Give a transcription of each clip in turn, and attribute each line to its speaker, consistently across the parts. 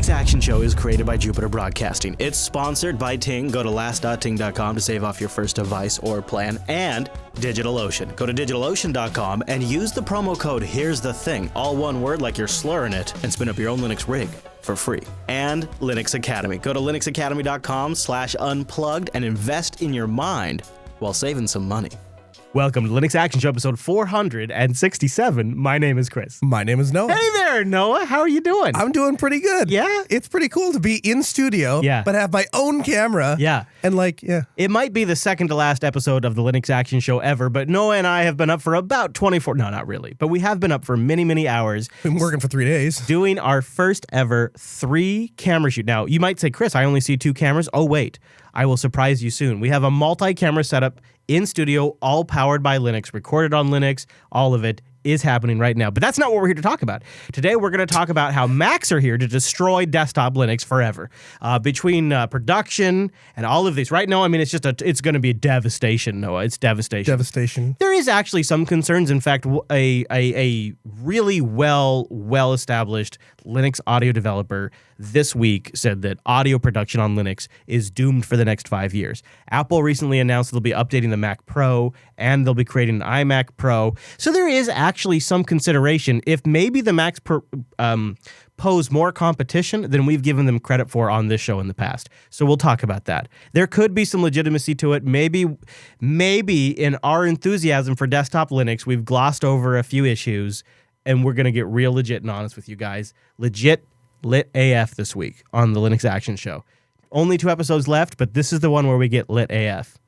Speaker 1: Linux Action Show is created by Jupiter Broadcasting. It's sponsored by Ting. Go to last.ting.com to save off your first device or plan. And DigitalOcean. Go to digitalocean.com and use the promo code Here's the Thing, all one word like you're slurring it, and spin up your own Linux rig for free. And Linux Academy. Go to linuxacademy.com/unplugged and invest in your mind while saving some money.
Speaker 2: Welcome to Linux Action Show episode 467. My name is Chris.
Speaker 3: My name is Noah.
Speaker 2: Hey there, Noah. How are you doing?
Speaker 3: I'm doing pretty good.
Speaker 2: Yeah?
Speaker 3: It's pretty cool to be in studio, but have my own camera.
Speaker 2: Yeah.
Speaker 3: And
Speaker 2: It might be the second to last episode of the Linux Action Show ever, but Noah and I have been up for about 24, no, not really, but we have been up for many, many hours.
Speaker 3: Been working for 3 days.
Speaker 2: Doing our first ever 3 camera shoot. Now, you might say, Chris, I only see 2 cameras. Oh, wait. I will surprise you soon. We have a multi-camera setup in studio, all powered by Linux, recorded on Linux. All of it is happening right now. But that's not what we're here to talk about. Today, we're going to talk about how Macs are here to destroy desktop Linux forever. Between production and all of these. Right now, I mean, it's going to be devastation, Noah. It's devastation.
Speaker 3: Devastation.
Speaker 2: There is actually some concerns. In fact, a really well-established Linux audio developer this week said that audio production on Linux is doomed for the next 5 years. Apple recently announced they'll be updating the Mac Pro and they'll be creating an iMac Pro. So there is actually some consideration if maybe the Macs pose more competition than we've given them credit for on this show in the past. So we'll talk about that. There could be some legitimacy to it. Maybe in our enthusiasm for desktop Linux, we've glossed over a few issues, and we're going to get real legit and honest with you guys. Legit lit AF this week on the Linux Action Show. Only 2 episodes left, but this is the one where we get lit AF.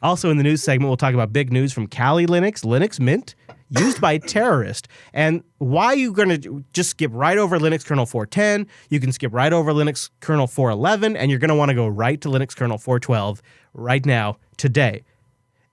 Speaker 2: Also in the news segment, we'll talk about big news from Kali Linux, Linux Mint, used by terrorists, and why you're going to just skip right over Linux kernel 4.10. You can skip right over Linux kernel 4.11, and you're going to want to go right to Linux kernel 4.12 right now, today,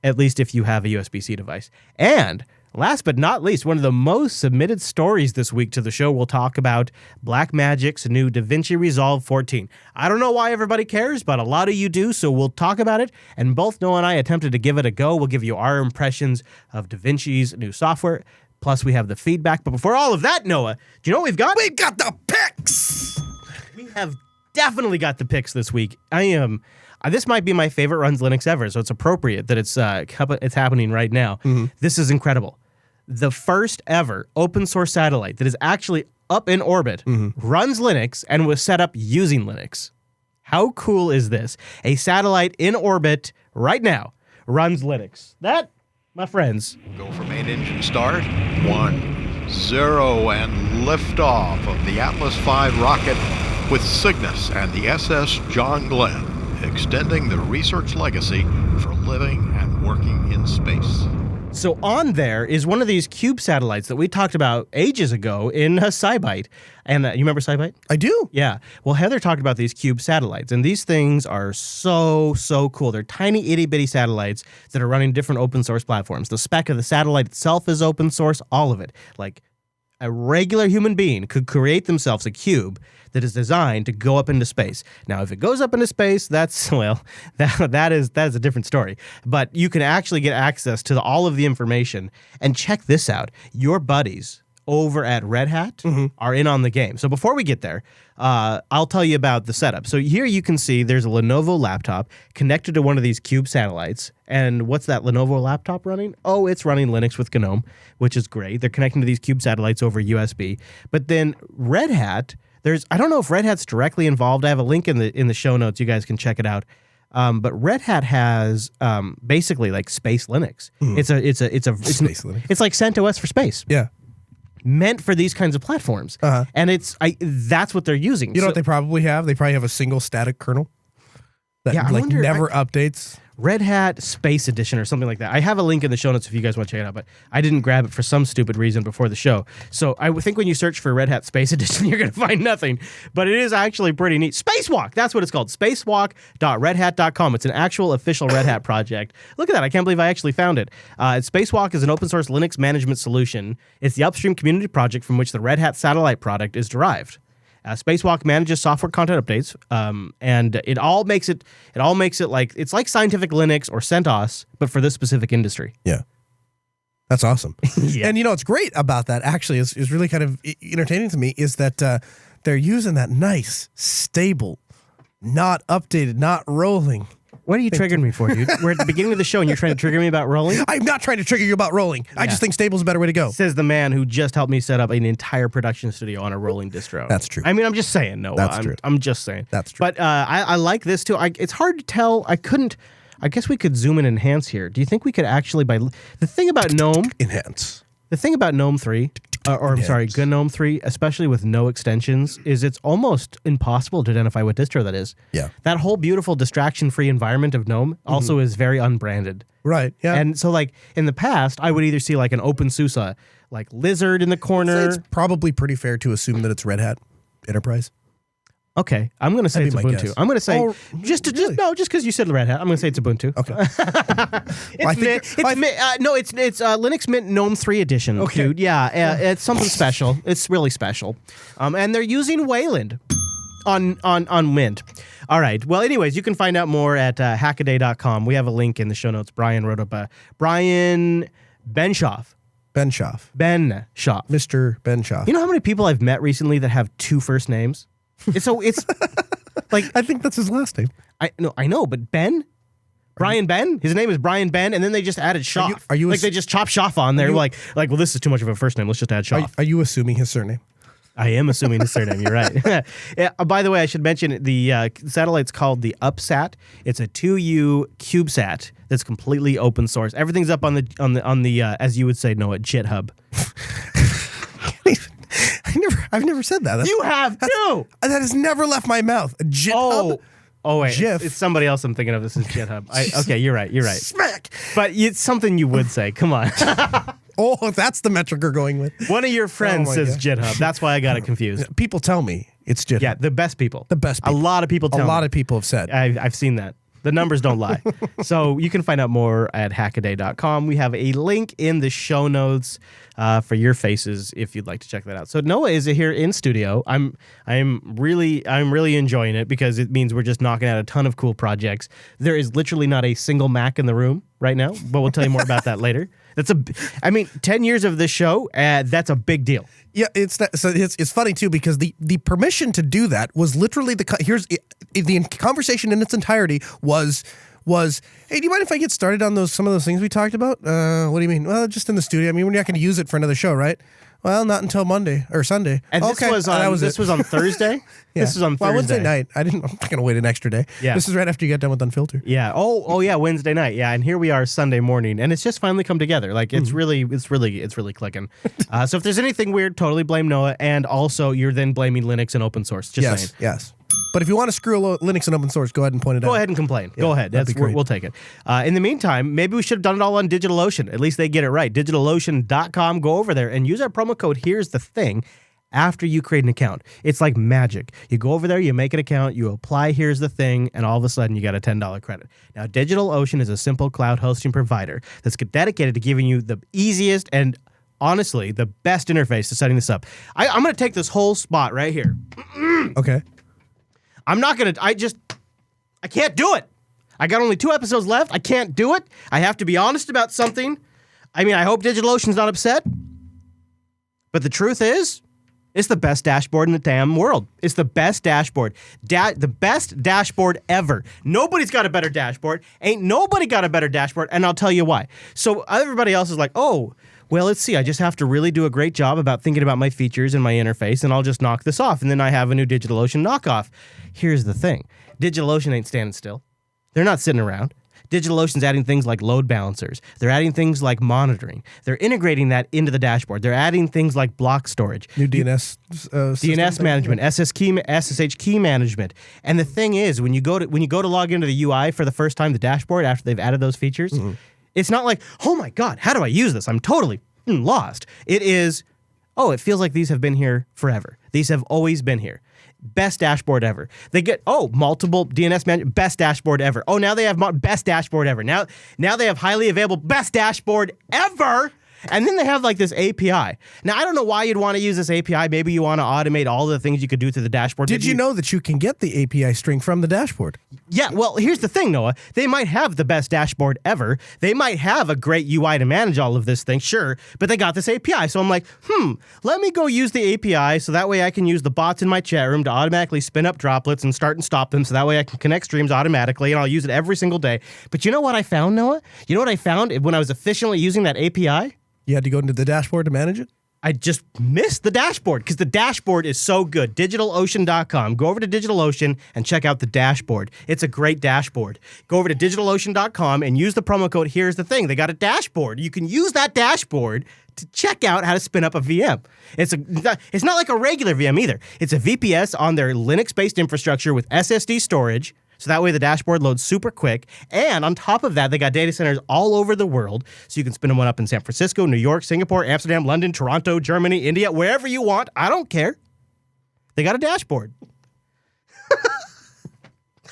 Speaker 2: at least if you have a USB-C device. And last but not least, one of the most submitted stories this week to the show, we'll talk about Blackmagic's new DaVinci Resolve 14. I don't know why everybody cares, but a lot of you do, so we'll talk about it. And both Noah and I attempted to give it a go. We'll give you our impressions of DaVinci's new software. Plus, we have the feedback. But before all of that, Noah, do you know what we've got?
Speaker 3: We've got the picks!
Speaker 2: We have definitely got the picks this week. This might be my favorite Runs Linux ever, so it's appropriate that it's happening right now. Mm-hmm. This is incredible. The first ever open source satellite that is actually up in orbit runs Linux and was set up using Linux. How cool is this? A satellite in orbit right now runs Linux. That, my friends.
Speaker 4: Go for main engine start. 1, 0, and liftoff of the Atlas V rocket with Cygnus and the SS John Glenn, extending the research legacy for living and working in space.
Speaker 2: So on there is one of these cube satellites that we talked about ages ago in SciByte. And you remember SciByte?
Speaker 3: I do.
Speaker 2: Yeah. Well, Heather talked about these cube satellites, and these things are so cool. They're tiny, itty-bitty satellites that are running different open source platforms. The spec of the satellite itself is open source, all of it. Like, a regular human being could create themselves a cube that is designed to go up into space. Now, if it goes up into space, that is a different story. But you can actually get access to all of the information. And check this out. Your buddies over at Red Hat are in on the game. So before we get there, I'll tell you about the setup. So here you can see there's a Lenovo laptop connected to one of these cube satellites. And what's that Lenovo laptop running? Oh, it's running Linux with GNOME, which is great. They're connecting to these cube satellites over USB. But then Red Hat, I don't know if Red Hat's directly involved. I have a link in the show notes. You guys can check it out. But Red Hat has basically like Space Linux. It's Space Linux. It's like CentOS for space.
Speaker 3: Yeah.
Speaker 2: Meant for these kinds of platforms. And that's what they're using.
Speaker 3: You know what they probably have? They probably have a single static kernel that never updates.
Speaker 2: Red Hat Space Edition or something like that. I have a link in the show notes if you guys want to check it out, but I didn't grab it for some stupid reason before the show. So I think when you search for Red Hat Space Edition, you're going to find nothing. But it is actually pretty neat. Spacewalk, that's what it's called. Spacewalk.redhat.com. It's an actual official Red Hat project. Look at that. I can't believe I actually found it. Spacewalk is an open source Linux management solution. It's the upstream community project from which the Red Hat satellite product is derived. Spacewalk manages software content updates, and it all makes it like it's like Scientific Linux or CentOS, but for this specific industry.
Speaker 3: Yeah, that's awesome.
Speaker 2: Yeah.
Speaker 3: And you know what's great about that actually is really kind of entertaining to me is that they're using that nice, stable, not updated, not rolling.
Speaker 2: What are you triggering me for, dude? We're at the beginning of the show and you're trying to trigger me about rolling?
Speaker 3: I'm not trying to trigger you about rolling. I just think stable's a better way to go.
Speaker 2: Says the man who just helped me set up an entire production studio on a rolling distro.
Speaker 3: That's true.
Speaker 2: I mean, I'm just saying, Noah.
Speaker 3: That's true.
Speaker 2: I'm just saying.
Speaker 3: That's true.
Speaker 2: But I like this too. It's hard to tell. I guess we could zoom and enhance here. Do you think we could actually, the thing about GNOME,
Speaker 3: Enhance.
Speaker 2: the thing about GNOME 3, GNOME 3, especially with no extensions, is it's almost impossible to identify what distro that is.
Speaker 3: Yeah.
Speaker 2: That whole beautiful distraction-free environment of GNOME also is very unbranded.
Speaker 3: Right, yeah.
Speaker 2: And so, like, in the past, I would either see, like, an OpenSUSE, like, lizard in the corner.
Speaker 3: It's probably pretty fair to assume that it's Red Hat Enterprise.
Speaker 2: Okay, I'm going to say it's
Speaker 3: That'd be my
Speaker 2: Ubuntu.
Speaker 3: guess.
Speaker 2: I'm going to say,
Speaker 3: Oh,
Speaker 2: just
Speaker 3: really?
Speaker 2: because you said Red Hat, I'm going to say it's Ubuntu.
Speaker 3: Okay.
Speaker 2: It's Linux Mint GNOME 3 edition,
Speaker 3: Okay.
Speaker 2: dude. Yeah, it's something special. It's really special. And they're using Wayland on Mint. All right. Well, anyways, you can find out more at hackaday.com. We have a link in the show notes. Brian wrote up Brian Benshoff.
Speaker 3: Benshoff.
Speaker 2: Benshoff.
Speaker 3: Mr. Benshoff.
Speaker 2: You know how many people I've met recently that have two first names? It's like
Speaker 3: I think that's his last name.
Speaker 2: I know, but Brian Ben. His name is Brian Ben, and then they just added Schaff.
Speaker 3: Are you
Speaker 2: like they just chop Schaff on there? Like, well, this is too much of a first name. Let's just add Schaff.
Speaker 3: Are you assuming his surname?
Speaker 2: I am assuming his surname. You're right. Yeah, by the way, I should mention the satellite's called the UpSat. It's a 2U CubeSat that's completely open source. Everything's up on the as you would say, Noah, GitHub.
Speaker 3: I've never said that.
Speaker 2: You have too.
Speaker 3: That has never left my mouth. GitHub.
Speaker 2: Oh wait,
Speaker 3: GIF.
Speaker 2: it's somebody else I'm thinking of. This is GitHub. Okay, you're right.
Speaker 3: Smack.
Speaker 2: But it's something you would say. Come on.
Speaker 3: Oh, that's the metric we're going with.
Speaker 2: One of your friends
Speaker 3: my
Speaker 2: says
Speaker 3: God.
Speaker 2: GitHub. That's why I got it confused.
Speaker 3: People tell me it's GitHub.
Speaker 2: Yeah, the best people.
Speaker 3: The best people.
Speaker 2: A lot of people tell me.
Speaker 3: A lot of people have said.
Speaker 2: I've seen that. The numbers don't lie. So you can find out more at hackaday.com. We have a link in the show notes for your faces if you'd like to check that out. So Noah is here in studio. I'm really enjoying it because it means we're just knocking out a ton of cool projects. There is literally not a single Mac in the room right now, but we'll tell you more about that later. 10 years of this show, that's a big deal.
Speaker 3: Yeah, it's funny too because the permission to do that was literally the conversation in its entirety was hey, do you mind if I get started on some of those things we talked about? What do you mean? Well, just in the studio. I mean, we're not going to use it for another show, right? Well, not until Monday or Sunday.
Speaker 2: And
Speaker 3: okay.
Speaker 2: this was on Thursday.
Speaker 3: Yeah.
Speaker 2: This was on Thursday.
Speaker 3: Well, Wednesday night. I'm not going to wait an extra day.
Speaker 2: Yeah.
Speaker 3: This is right after you get done with Unfiltered.
Speaker 2: Yeah. Oh yeah, Wednesday night. Yeah, and here we are Sunday morning, and it's just finally come together. Like it's really clicking. So if there's anything weird, totally blame Noah, and also you're then blaming Linux and open source. Just saying.
Speaker 3: Yes. But if you want to screw Linux and open source, go ahead and point it out.
Speaker 2: Go ahead and complain.
Speaker 3: Yeah,
Speaker 2: go ahead.
Speaker 3: that'd be great.
Speaker 2: We'll take it. In the meantime, maybe we should have done it all on DigitalOcean. At least they get it right. DigitalOcean.com. Go over there and use our promo code. Here's the thing. After you create an account, it's like magic. You go over there, you make an account, you apply Here's the Thing, and all of a sudden you got a $10 credit. Now, DigitalOcean is a simple cloud hosting provider that's dedicated to giving you the easiest and honestly the best interface to setting this up. I'm going to take this whole spot right here.
Speaker 3: Okay.
Speaker 2: I'm not going to, I can't do it. I got only 2 episodes left. I can't do it. I have to be honest about something. I mean, I hope DigitalOcean's not upset. But the truth is, it's the best dashboard in the damn world. It's the best dashboard. The best dashboard ever. Nobody's got a better dashboard. Ain't nobody got a better dashboard, and I'll tell you why. So everybody else is like, oh, well, let's see. I just have to really do a great job about thinking about my features and my interface, and I'll just knock this off, and then I have a new DigitalOcean knockoff. Here's the thing. DigitalOcean ain't standing still. They're not sitting around. DigitalOcean's adding things like load balancers. They're adding things like monitoring. They're integrating that into the dashboard. They're adding things like block storage.
Speaker 3: New DNS
Speaker 2: DNS management, SSH key management. And the thing is, when you go to log into the UI for the first time, the dashboard, after they've added those features, it's not like, oh my God, how do I use this? I'm totally lost. It is, oh, it feels like these have been here forever. These have always been here. Best dashboard ever. They get, multiple DNS management, best dashboard ever. Oh, now they have best dashboard ever. Now they have highly available best dashboard ever. And then they have like this API. Now, I don't know why you'd want to use this API. Maybe you want to automate all the things you could do through the dashboard.
Speaker 3: Did you know that you can get the API string from the dashboard?
Speaker 2: Yeah, well, here's the thing, Noah. They might have the best dashboard ever. They might have a great UI to manage all of this thing, sure, but they got this API. So I'm like, let me go use the API so that way I can use the bots in my chat room to automatically spin up droplets and start and stop them so that way I can connect streams automatically, and I'll use it every single day. But you know what I found, Noah? You know what I found when I was efficiently using that API?
Speaker 3: You had to go into the dashboard to manage it?
Speaker 2: I just missed the dashboard because the dashboard is so good. DigitalOcean.com. Go over to DigitalOcean and check out the dashboard. It's a great dashboard. Go over to DigitalOcean.com and use the promo code. Here's the thing. They got a dashboard. You can use that dashboard to check out how to spin up a VM. It's not like a regular VM either. It's a VPS on their Linux-based infrastructure with SSD storage. So that way the dashboard loads super quick. And on top of that, they got data centers all over the world. So you can spin one up in San Francisco, New York, Singapore, Amsterdam, London, Toronto, Germany, India, wherever you want. I don't care. They got a dashboard.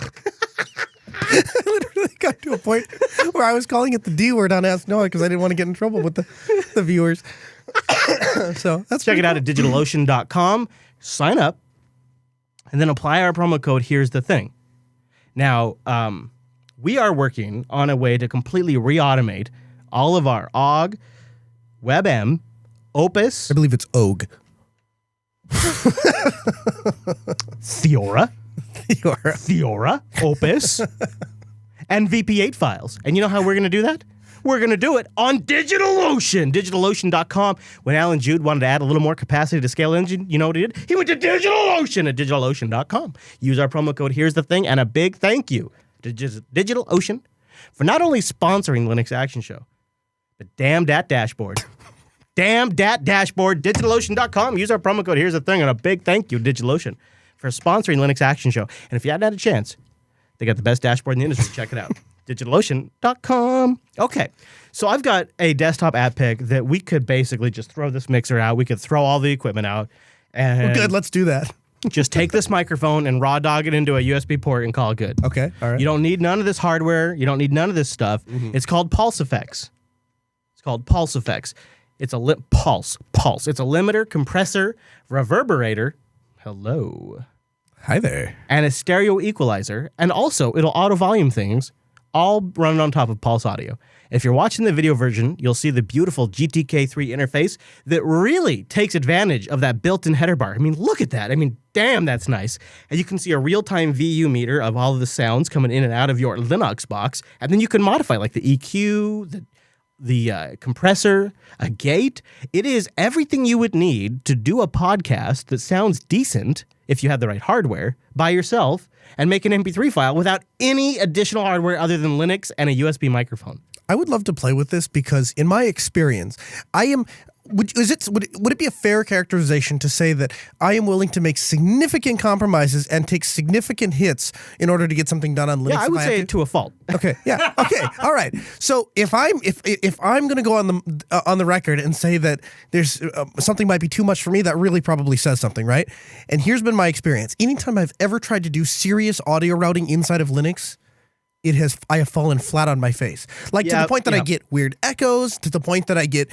Speaker 3: I literally got to a point where I was calling it the D word on Ask Noah because I didn't want to get in trouble with the viewers. So that's
Speaker 2: Check it out at DigitalOcean.com. Sign up. And then apply our promo code. Here's the thing. Now, we are working on a way to completely re-automate all of our OGG, WebM, Opus,
Speaker 3: I believe it's OG.
Speaker 2: Theora, Opus, and VP8 files. And you know how we're going to do that? We're going to do it on DigitalOcean, DigitalOcean.com. When Alan Jude wanted to add a little more capacity to Scale Engine, you know what he did? He went to DigitalOcean at DigitalOcean.com. Use our promo code, here's the thing, and a big thank you to DigitalOcean for not only sponsoring Linux Action Show, but damn that dashboard. Damn that dashboard, DigitalOcean.com. Use our promo code, here's the thing, and a big thank you, DigitalOcean, for sponsoring Linux Action Show. And if you hadn't had a chance, they got the best dashboard in the industry. Check it out. DigitalOcean.com. Okay, so I've got a desktop app pick that we could basically just throw this mixer out. We could throw all the equipment out. And
Speaker 3: Well, good, let's do that.
Speaker 2: just take this microphone and raw dog it into a USB port and call it good.
Speaker 3: Okay, all right.
Speaker 2: You don't need none of this hardware. You don't need none of this stuff. It's called Pulse Effects. It's called Pulse Effects. It's a Pulse. It's a limiter, compressor, reverberator. Hello.
Speaker 3: Hi there.
Speaker 2: And a stereo equalizer. And also, it'll auto volume things, all running on top of Pulse Audio. If you're watching the video version, you'll see the beautiful GTK3 interface that really takes advantage of that built-in header bar. I mean, look at that. I mean, damn, that's nice. And you can see a real-time VU meter of all of the sounds coming in and out of your Linux box. And then you can modify like the EQ, the compressor, a gate. It is everything you would need to do a podcast that sounds decent if you have the right hardware by yourself and make an MP3 file without any additional hardware other than Linux and a USB microphone.
Speaker 3: I would love to play with this because, in my experience, I am. Would it be a fair characterization to say that I am willing to make significant compromises and take significant hits in order to get something done on Linux?
Speaker 2: Yeah, I would say it to a fault.
Speaker 3: Okay. Yeah. Okay. All right. So if I'm going to go on the record and say that there's something might be too much for me, that really probably says something, right? And here's been my experience. Anytime I've ever tried to do serious audio routing inside of Linux, I have fallen flat on my face. Like to the point that I get weird echoes, to the point that I get,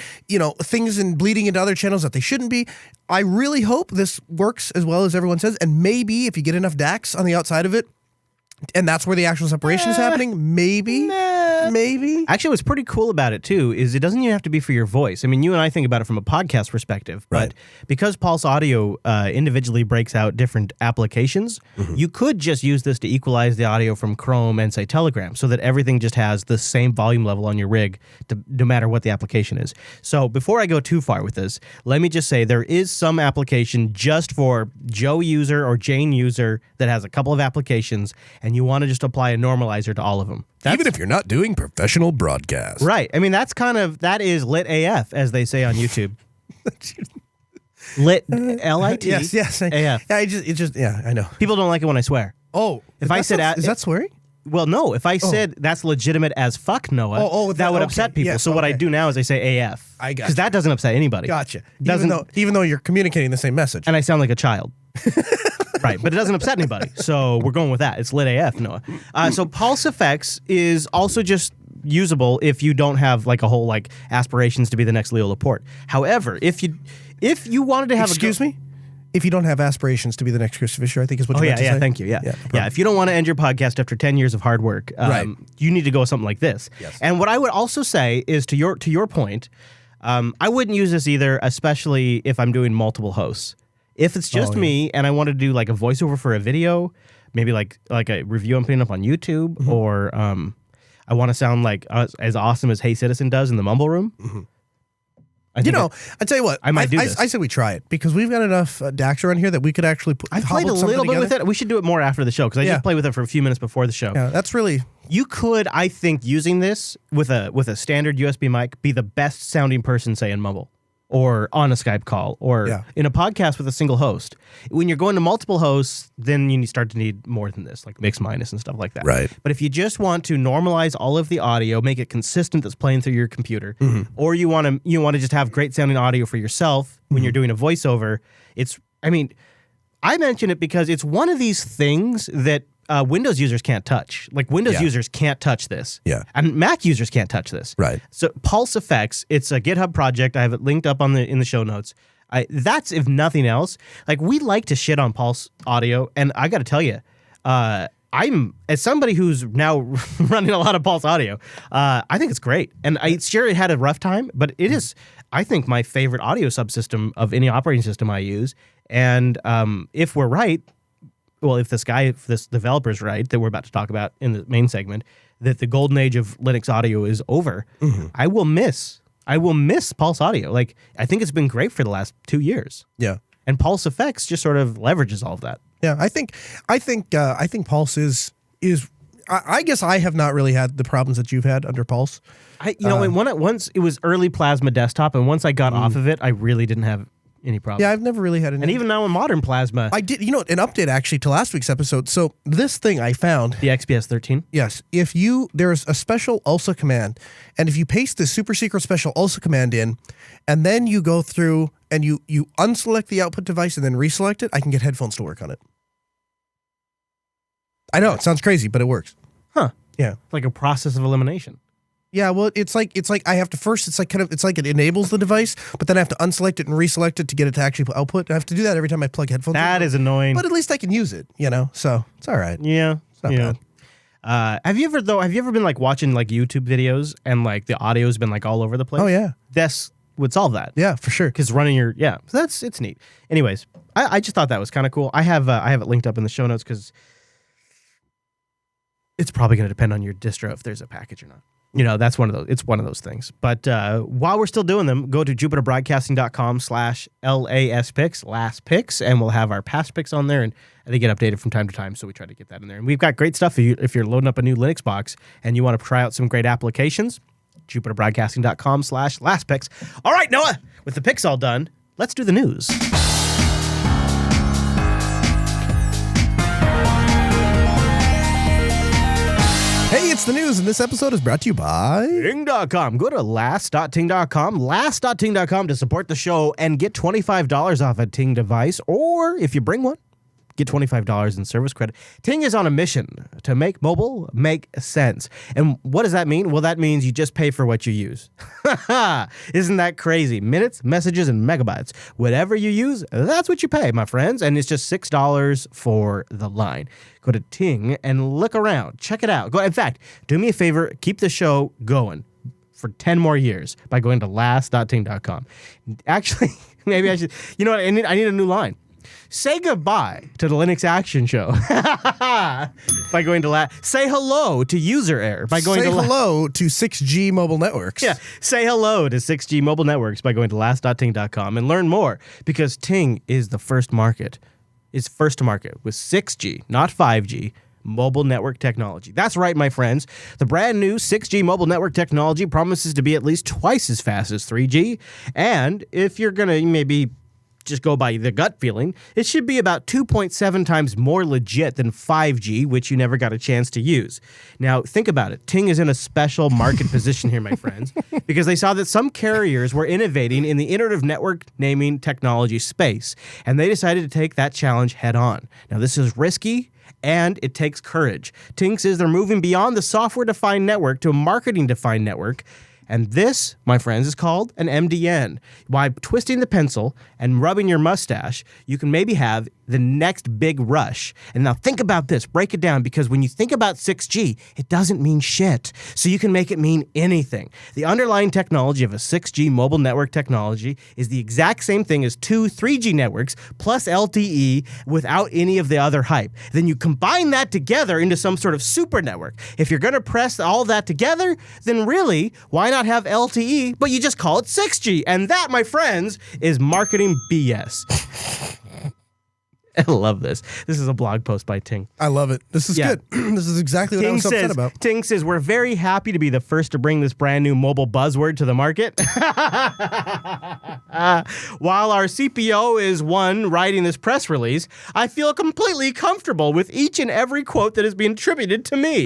Speaker 3: things bleeding into other channels that they shouldn't be. I really hope this works as well as everyone says. And maybe if you get enough DACs on the outside of it, and that's where the actual separation is happening, maybe.
Speaker 2: Actually, what's pretty cool about it, too, is it doesn't even have to be for your voice. I mean, you and I think about it from a podcast perspective,
Speaker 3: right.
Speaker 2: But because Pulse Audio individually breaks out different applications, you could just use this to equalize the audio from Chrome and, say, Telegram so that everything just has the same volume level on your rig no matter what the application is. So before I go too far with this, let me just say there is some application just for Joe user or Jane user that has a couple of applications, and you want to just apply a normalizer to all of them.
Speaker 3: Even if you're not doing professional broadcast.
Speaker 2: Right. I mean, that is lit AF, as they say on YouTube. Lit, L-I-T.
Speaker 3: Yes.
Speaker 2: AF.
Speaker 3: Yeah, I know.
Speaker 2: People don't like it when I swear.
Speaker 3: Oh.
Speaker 2: If I said...
Speaker 3: Is that swearing?
Speaker 2: Well, no. If I said that's legitimate as fuck, Noah, that would upset people.
Speaker 3: Yes,
Speaker 2: so what I do now is I say AF.
Speaker 3: I got
Speaker 2: because that doesn't upset anybody.
Speaker 3: Gotcha. Even though you're communicating the same message.
Speaker 2: And I sound like a child. Right, but it doesn't upset anybody. So we're going with that. It's lit AF, Noah. So Pulse Effects is also just, usable if you don't have like a whole like aspirations to be the next Leo Laporte. However, if you wanted to have
Speaker 3: Excuse me? If you don't have aspirations to be the next Chris Fisher, I think is what you meant to say.
Speaker 2: Thank you. Yeah.
Speaker 3: no problem.
Speaker 2: If you don't want to end your podcast after 10 years of hard work,
Speaker 3: Right.
Speaker 2: you need to go with something like this.
Speaker 3: Yes.
Speaker 2: And what I would also say is to your point, I wouldn't use this either, especially if I'm doing multiple hosts. If it's just me and I want to do like a voiceover for a video, maybe like a review I'm putting up on YouTube,
Speaker 3: Mm-hmm.
Speaker 2: or I want to sound like as awesome as Hey Citizen does in the Mumble Room.
Speaker 3: Mm-hmm.
Speaker 2: I think
Speaker 3: I tell you what,
Speaker 2: I might do this.
Speaker 3: I say we try it because we've got enough DAX around here that we could actually put.
Speaker 2: I've played a little bit with it. We should do it more after the show because I
Speaker 3: Yeah.
Speaker 2: just played with it for a few minutes before the show.
Speaker 3: Yeah, that's really.
Speaker 2: You could, I think, using this with a standard USB mic, be the best sounding person, say in Mumble, or on a Skype call, or
Speaker 3: Yeah.
Speaker 2: in a podcast with a single host. When you're going to multiple hosts, then you start to need more than this, like mix minus and stuff like that.
Speaker 3: Right.
Speaker 2: But if you just want to normalize all of the audio, make it consistent that's playing through your computer, or you want to just have great sounding audio for yourself when you're doing a voiceover, I mention it because it's one of these things that Windows users can't touch. Like Windows users can't touch this.
Speaker 3: Yeah.
Speaker 2: And Mac users can't touch this.
Speaker 3: Right.
Speaker 2: So Pulse Effects, it's a GitHub project. I have it linked up in the show notes. That's, if nothing else, like we like to shit on Pulse Audio, and I got to tell you, I'm, as somebody who's now running a lot of Pulse Audio, I think it's great. And sure it had a rough time, but it is, I think, my favorite audio subsystem of any operating system I use. And if we're right, well, if this developer's right that we're about to talk about in the main segment, that the golden age of Linux audio is over, I will miss Pulse Audio. Like, I think it's been great for the last 2 years.
Speaker 3: Yeah.
Speaker 2: And Pulse Effects just sort of leverages all of that.
Speaker 3: Yeah, I think Pulse is. I guess I have not really had the problems that you've had under Pulse.
Speaker 2: Once it was early Plasma desktop, and once I got off of it, I really didn't have any problem.
Speaker 3: Yeah, I've never really had any.
Speaker 2: And even now in modern Plasma,
Speaker 3: I did, an update actually to last week's episode. So this thing I found.
Speaker 2: the XPS 13.
Speaker 3: Yes, there's a special ULSA command, and if you paste the super secret special ULSA command in, and then you go through and you unselect the output device and then reselect it, I can get headphones to work on it. I know it sounds crazy, but it works.
Speaker 2: Huh.
Speaker 3: Yeah.
Speaker 2: Like a process of elimination.
Speaker 3: Yeah, well, it's like I have to first. It's like it enables the device, but then I have to unselect it and reselect it to get it to actually output. I have to do that every time I plug headphones.
Speaker 2: That
Speaker 3: in.
Speaker 2: is annoying.
Speaker 3: But at least I can use it, So it's all right.
Speaker 2: Yeah.
Speaker 3: It's not bad.
Speaker 2: Have you ever been like watching like YouTube videos and like the audio's been like all over the place?
Speaker 3: Oh yeah,
Speaker 2: This would solve that.
Speaker 3: yeah, for sure.
Speaker 2: Because running so it's neat. Anyways, I just thought that was kind of cool. I have it linked up in the show notes because it's probably going to depend on your distro if there's a package or not. That's it's one of those things. But while we're still doing them, go to jupiterbroadcasting.com/LASPicks, last picks, and we'll have our past picks on there, and they get updated from time to time, so we try to get that in there. And we've got great stuff if you're loading up a new Linux box and you want to try out some great applications, jupiterbroadcasting.com/lastpicks. All right, Noah, with the picks all done, let's do the news.
Speaker 3: Hey, it's the news, and this episode is brought to you by
Speaker 2: Ting.com. Go to last.ting.com, last.ting.com to support the show and get $25 off a Ting device, or if you bring one, get $25 in service credit. Ting is on a mission to make mobile make sense. And what does that mean? Well, that means you just pay for what you use. Isn't that crazy? Minutes, messages, and megabytes. Whatever you use, that's what you pay, my friends. And it's just $6 for the line. Go to Ting and look around. Check it out. In fact, do me a favor. Keep the show going for 10 more years by going to last.ting.com. Actually, maybe I should. You know what? I need a new line. Say goodbye to the Linux Action Show by going to Say hello to user error by going
Speaker 3: Say
Speaker 2: to
Speaker 3: hello to 6G mobile networks.
Speaker 2: Yeah, say hello to 6G mobile networks by going to last.ting.com and learn more, because Ting is the first to market with 6G, not 5G, mobile network technology. That's right, my friends. The brand new 6G mobile network technology promises to be at least twice as fast as 3G, and if you're going to maybe just go by the gut feeling, it should be about 2.7 times more legit than 5G, which you never got a chance to use. Now, think about it. Ting is in a special market position here, my friends, because they saw that some carriers were innovating in the iterative network naming technology space, and they decided to take that challenge head on. Now, this is risky, and it takes courage. Ting says they're moving beyond the software-defined network to a marketing-defined network. And this, my friends, is called an MDN. By twisting the pencil and rubbing your mustache, you can maybe have the next big rush. And now think about this, break it down, because when you think about 6G, it doesn't mean shit. So you can make it mean anything. The underlying technology of a 6G mobile network technology is the exact same thing as two 3G networks plus LTE without any of the other hype. Then you combine that together into some sort of super network. If you're going to press all that together, then really, why not have LTE, but you just call it 6G? And that, my friends, is marketing BS. I love this. This is a blog post by Ting.
Speaker 3: I love it. This is good. This is exactly what I was upset about.
Speaker 2: Ting says, we're very happy to be the first to bring this brand new mobile buzzword to the market. While our CPO is one writing this press release, I feel completely comfortable with each and every quote that is being attributed to me.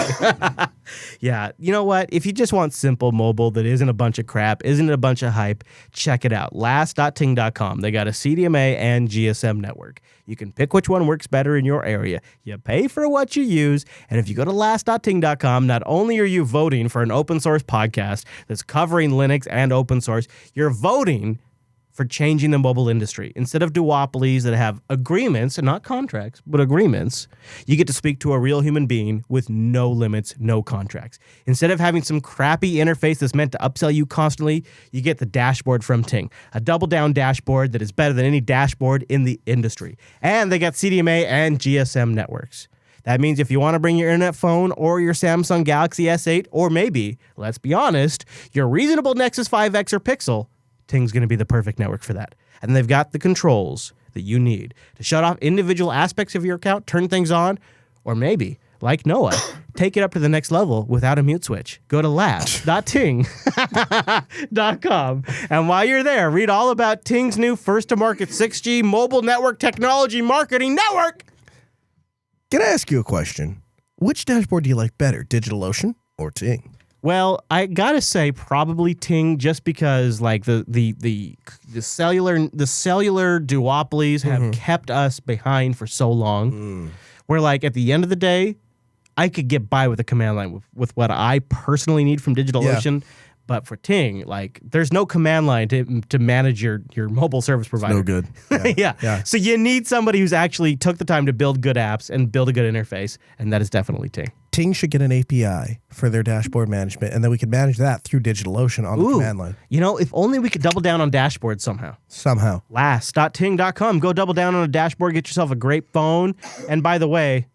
Speaker 2: Yeah, you know what? If you just want simple mobile that isn't a bunch of crap, isn't a bunch of hype, check it out. Last.ting.com. They got a CDMA and GSM network. You can pick which one works better in your area. You pay for what you use. And if you go to last.ting.com, not only are you voting for an open source podcast that's covering Linux and open source, you're voting for changing the mobile industry. Instead of duopolies that have agreements, and not contracts, but agreements, you get to speak to a real human being with no limits, no contracts. Instead of having some crappy interface that's meant to upsell you constantly, you get the dashboard from Ting, a double-down dashboard that is better than any dashboard in the industry. And they got CDMA and GSM networks. That means if you want to bring your internet phone or your Samsung Galaxy S8, or maybe, let's be honest, your reasonable Nexus 5X or Pixel, Ting's going to be the perfect network for that. And they've got the controls that you need to shut off individual aspects of your account, turn things on, or maybe, like Noah, take it up to the next level without a mute switch. Go to last.ting.com. And while you're there, read all about Ting's new first-to-market 6G mobile network technology marketing network.
Speaker 3: Can I ask you a question? Which dashboard do you like better, DigitalOcean or Ting?
Speaker 2: Well, I gotta say probably Ting, just because like the cellular duopolies have kept us behind for so long. Where like at the end of the day, I could get by with a command line with what I personally need from DigitalOcean. Yeah. But for Ting, like there's no command line to manage your mobile service provider.
Speaker 3: No good.
Speaker 2: Yeah. So you need somebody who's actually took the time to build good apps and build a good interface, and that is definitely Ting.
Speaker 3: Ting should get an API for their dashboard management, and then we could manage that through DigitalOcean on the command line.
Speaker 2: You know, if only we could double down on dashboards somehow. Last.ting.com. Go double down on a dashboard, get yourself a great phone. And by the way,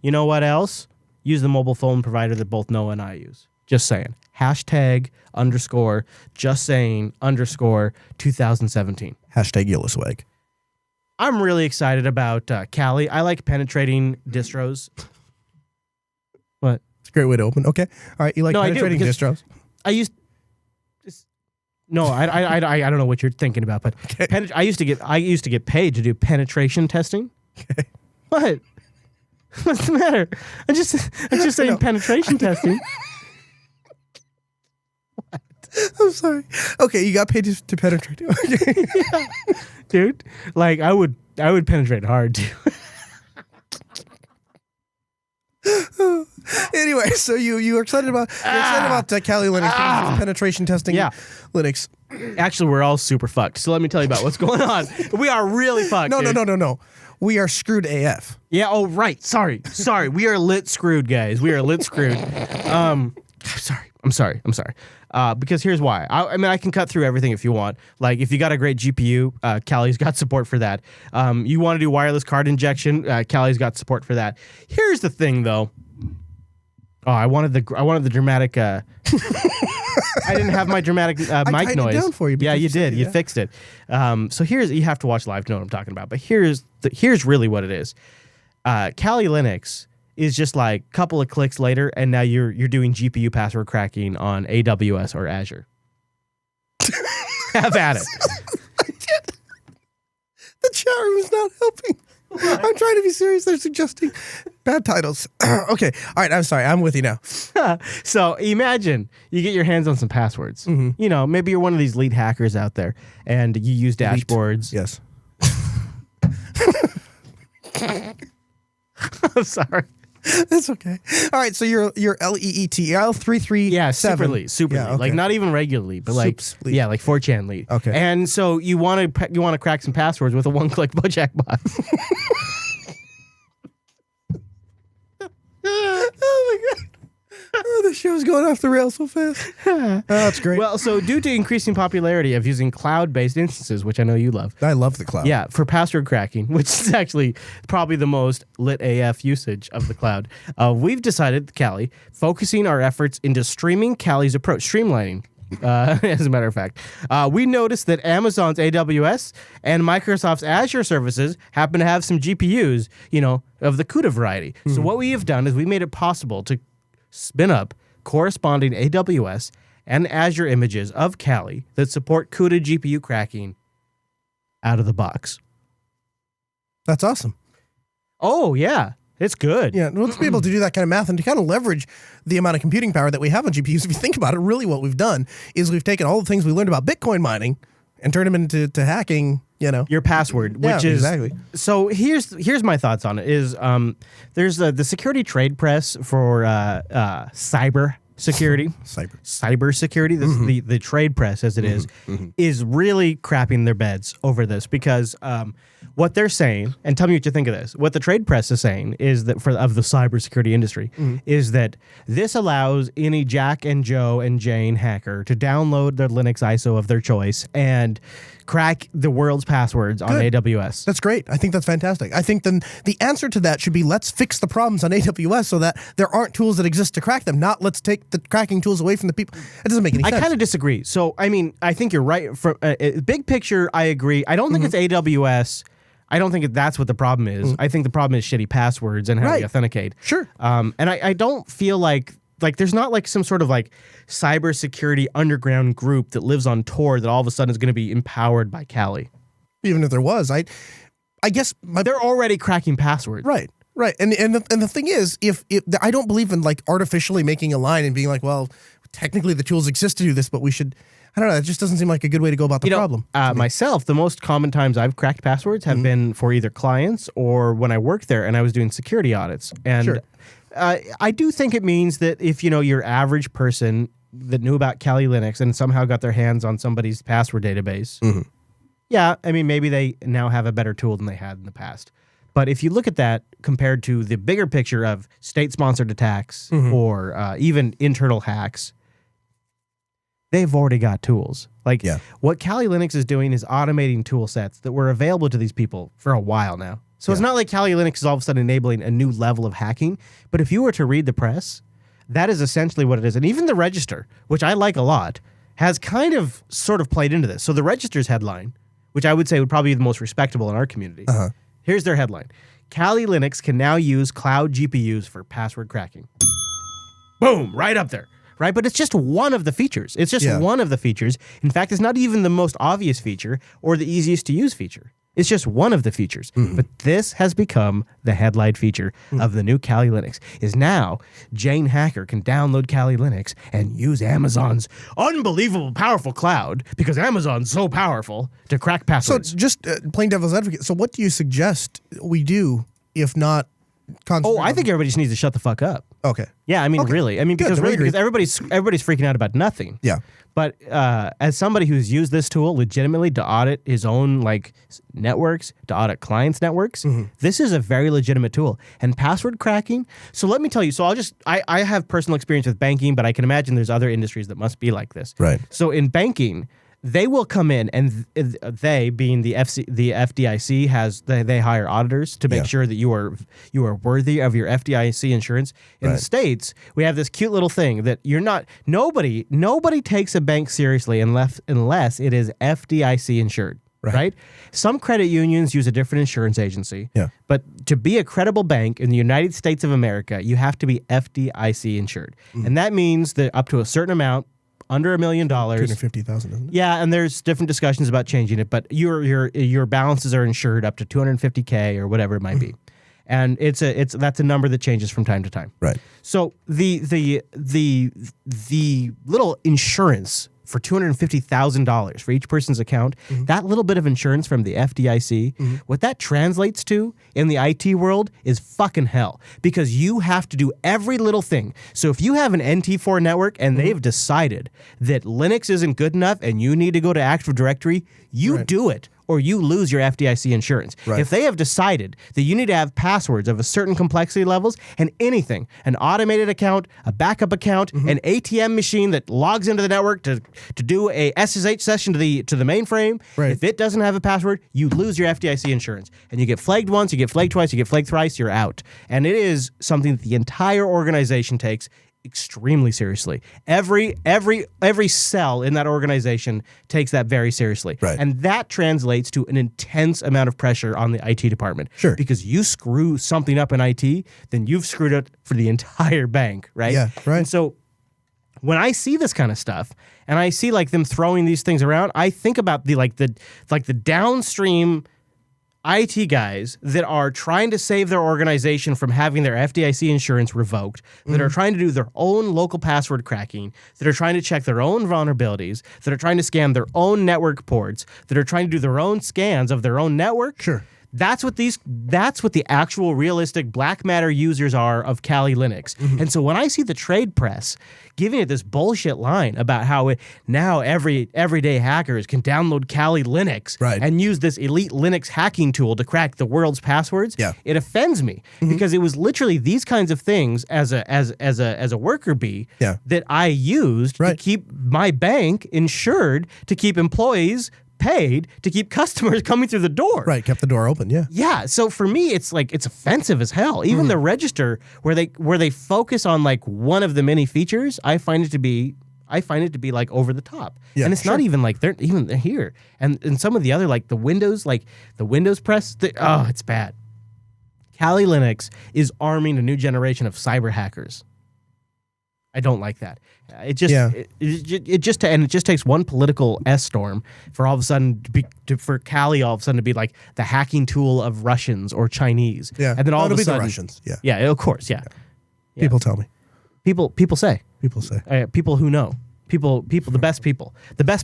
Speaker 2: you know what else? Use the mobile phone provider that both Noah and I use. Just saying. #_just saying_2017.
Speaker 3: #Yellowswag.
Speaker 2: I'm really excited about Kali. I like penetrating distros. What?
Speaker 3: It's a great way to open. Okay. All right. You like penetrating distros?
Speaker 2: I don't know what you're thinking about, but okay. I used to get paid to do penetration testing.
Speaker 3: Okay.
Speaker 2: What? What's the matter? I'm just saying penetration testing.
Speaker 3: What? I'm sorry. Okay, you got paid to penetrate. Okay.
Speaker 2: Yeah. Dude, like I would penetrate hard too.
Speaker 3: Anyway, so you are excited about Kali Linux penetration testing.
Speaker 2: Yeah.
Speaker 3: Linux.
Speaker 2: Actually, we're all super fucked. So let me tell you about what's going on. We are really fucked.
Speaker 3: No. We are screwed AF.
Speaker 2: Yeah. Oh, right. Sorry. We are lit screwed, guys. We are lit screwed. I'm sorry. Because here's why. I mean, I can cut through everything if you want. Like, if you got a great GPU, Kali's got support for that. You want to do wireless card injection, Kali's got support for that. Here's the thing, though. Oh, I wanted the dramatic. I didn't have my dramatic mic noise.
Speaker 3: It down for you.
Speaker 2: Yeah, you did. You fixed it. So you have to watch live to know what I'm talking about. But here's really what it is. Kali Linux is just like a couple of clicks later, and now you're doing GPU password cracking on AWS or Azure. Have at it.
Speaker 3: The chat room is not helping. I'm trying to be serious. They're suggesting bad titles. Okay. All right. I'm sorry. I'm with you now.
Speaker 2: So imagine you get your hands on some passwords. Mm-hmm. You know, maybe you're one of these lead hackers out there and you use dashboards.
Speaker 3: Yes.
Speaker 2: I'm sorry.
Speaker 3: That's okay. All right, so you're LEET 337.
Speaker 2: Yeah, super late.
Speaker 3: Yeah, okay.
Speaker 2: Like not even regularly, but like
Speaker 3: Soups lead.
Speaker 2: yeah, like 4chan lead.
Speaker 3: Okay.
Speaker 2: And so you want to crack some passwords with a one-click Bojack bot.
Speaker 3: Oh my god. Oh, the show's going off the rails so fast. Oh, that's great.
Speaker 2: Well, so due to increasing popularity of using cloud-based instances, which I know you love.
Speaker 3: I love the cloud.
Speaker 2: Yeah, for password cracking, which is actually probably the most lit AF usage of the cloud. We've decided, Callie, focusing our efforts into streaming Callie's approach, streamlining. As a matter of fact, we noticed that Amazon's AWS and Microsoft's Azure services happen to have some GPUs, of the CUDA variety. So what we have done is we made it possible to spin up corresponding AWS and Azure images of Callie that support CUDA GPU cracking out of the box.
Speaker 3: That's awesome.
Speaker 2: Oh, yeah. It's good.
Speaker 3: Yeah, well, to be able to do that kind of math and to kind of leverage the amount of computing power that we have on GPUs, if you think about it, really what we've done is we've taken all the things we learned about Bitcoin mining and turned them into hacking,
Speaker 2: your password, which is
Speaker 3: exactly.
Speaker 2: So here's my thoughts on it. Is there's the security trade press for cyber security, cyber security. This the trade press, as it is really crapping their beds over this because what they're saying, and tell me what you think of this. What the trade press is saying is that of the cybersecurity industry is that this allows any Jack and Joe and Jane hacker to download their Linux ISO of their choice and crack the world's passwords on AWS.
Speaker 3: That's great. I think that's fantastic. I think then the answer to that should be let's fix the problems on AWS so that there aren't tools that exist to crack them, not let's take the cracking tools away from the people. It doesn't make any sense.
Speaker 2: I kind of disagree. So, I mean, I think you're right. From big picture, I agree. I don't think it's AWS. I don't think that's what the problem is. I think the problem is shitty passwords and how we authenticate.
Speaker 3: Sure.
Speaker 2: And I don't feel like there's not like some sort of like cybersecurity underground group that lives on Tor that all of a sudden is going to be empowered by Callie.
Speaker 3: Even if there was, I guess
Speaker 2: they're already cracking passwords.
Speaker 3: Right. And the thing is, if I don't believe in like artificially making a line and being like, well, technically the tools exist to do this, but we should. I don't know. It just doesn't seem like a good way to go about the problem.
Speaker 2: Myself, the most common times I've cracked passwords have been for either clients or when I worked there and I was doing security audits. And
Speaker 3: Sure.
Speaker 2: I do think it means that if your average person that knew about Kali Linux and somehow got their hands on somebody's password database, yeah, I mean, maybe they now have a better tool than they had in the past. But if you look at that compared to the bigger picture of state-sponsored attacks or even internal hacks, they've already got tools. What Kali Linux is doing is automating tool sets that were available to these people for a while now. So it's not like Kali Linux is all of a sudden enabling a new level of hacking. But if you were to read the press, that is essentially what it is. And even the Register, which I like a lot, has kind of sort of played into this. So the Register's headline, which I would say would probably be the most respectable in our community. Here's their headline. Kali Linux can now use cloud GPUs for password cracking. Boom, right up there. Right? But it's just one of the features. It's just one of the features. In fact, it's not even the most obvious feature or the easiest to use feature. It's just one of the features. But this has become the headline feature of the new Kali Linux, is now Jane Hacker can download Kali Linux and use Amazon's unbelievable powerful cloud, because Amazon's so powerful, to crack passwords.
Speaker 3: So just plain devil's advocate. So what do you suggest we do if not concentrate?
Speaker 2: I think everybody just needs to shut the fuck up.
Speaker 3: Okay.
Speaker 2: Yeah, I mean, really. I mean, because everybody's freaking out about nothing.
Speaker 3: Yeah.
Speaker 2: But as somebody who's used this tool legitimately to audit his own networks, to audit clients' networks, this is a very legitimate tool. And password cracking. So let me tell you. So I have personal experience with banking, but I can imagine there's other industries that must be like this.
Speaker 3: Right.
Speaker 2: So in banking, they will come in, and they, being the FDIC, they hire auditors to make sure that you are worthy of your FDIC insurance. In the States, we have this cute little thing that nobody takes a bank seriously unless it is FDIC insured. Right? Some credit unions use a different insurance agency. Yeah. But to be a credible bank in the United States of America, you have to be FDIC insured, and that means that up to a certain amount, under $1 million,
Speaker 3: $250,000, isn't it?
Speaker 2: Yeah, and there's different discussions about changing it, but your balances are insured up to $250K or whatever it might be, and that's a number that changes from time to time.
Speaker 3: Right.
Speaker 2: So the little insurance for $250,000 for each person's account. That little bit of insurance from the FDIC, what that translates to in the IT world is fucking hell, because you have to do every little thing. So if you have an NT4 network and they've decided that Linux isn't good enough and you need to go to Active Directory, you do it, or you lose your FDIC insurance.
Speaker 3: Right.
Speaker 2: If they have decided that you need to have passwords of a certain complexity levels and anything, an automated account, a backup account, an ATM machine that logs into the network to do a SSH session to the mainframe, if it doesn't have a password, you lose your FDIC insurance. And you get flagged once, you get flagged twice, you get flagged thrice, you're out. And it is something that the entire organization takes extremely seriously. Every cell in that organization takes that very seriously.
Speaker 3: Right.
Speaker 2: And that translates to an intense amount of pressure on the IT department.
Speaker 3: Sure.
Speaker 2: Because you screw something up in IT, then you've screwed it for the entire bank, right?
Speaker 3: Yeah, right.
Speaker 2: And so when I see this kind of stuff and I see like them throwing these things around, I think about the downstream IT guys that are trying to save their organization from having their FDIC insurance revoked, that are trying to do their own local password cracking, that are trying to check their own vulnerabilities, that are trying to scan their own network ports, that are trying to do their own scans of their own network.
Speaker 3: Sure.
Speaker 2: That's what the actual realistic black matter users are of Kali Linux. And so when I see the trade press giving it this bullshit line about how now everyday hackers can download Kali Linux and use this elite Linux hacking tool to crack the world's passwords, it offends me because it was literally these kinds of things as a worker bee that I used to keep my bank insured, to keep employees paid, to keep customers coming through the door.
Speaker 3: Right, kept the door open,
Speaker 2: Yeah, so for me it's like it's offensive as hell. Even the register where they focus on like one of the many features, I find it to be like over the top.
Speaker 3: Yeah,
Speaker 2: and it's not even like they're here. And some of the other like the Windows press, it's bad. Kali Linux is arming a new generation of cyber hackers. I don't like that. It just takes one political storm for all of a sudden for Kali all of a sudden to be like the hacking tool of Russians or Chinese.
Speaker 3: Yeah,
Speaker 2: and then all of a
Speaker 3: the
Speaker 2: sudden
Speaker 3: Russians.
Speaker 2: Yeah, of course, yeah.
Speaker 3: People tell me.
Speaker 2: People say. People who know. The best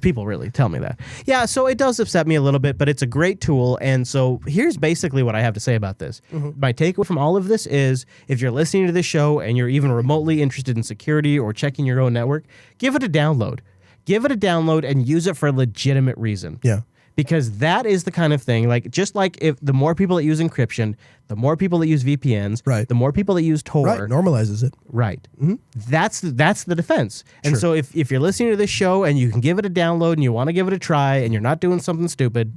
Speaker 2: people really tell me that. Yeah, so it does upset me a little bit, but it's a great tool. And so here's basically what I have to say about this. My takeaway from all of this is if you're listening to this show and you're even remotely interested in security or checking your own network, give it a download. Give it a download and use it for a legitimate reason.
Speaker 3: Yeah.
Speaker 2: Because that is the kind of thing, like just like if the more people that use encryption, the more people that use VPNs, the more people that use Tor.
Speaker 3: Right, normalizes it.
Speaker 2: Right. That's the defense. And so if you're listening to this show and you can give it a download and you want to give it a try and you're not doing something stupid,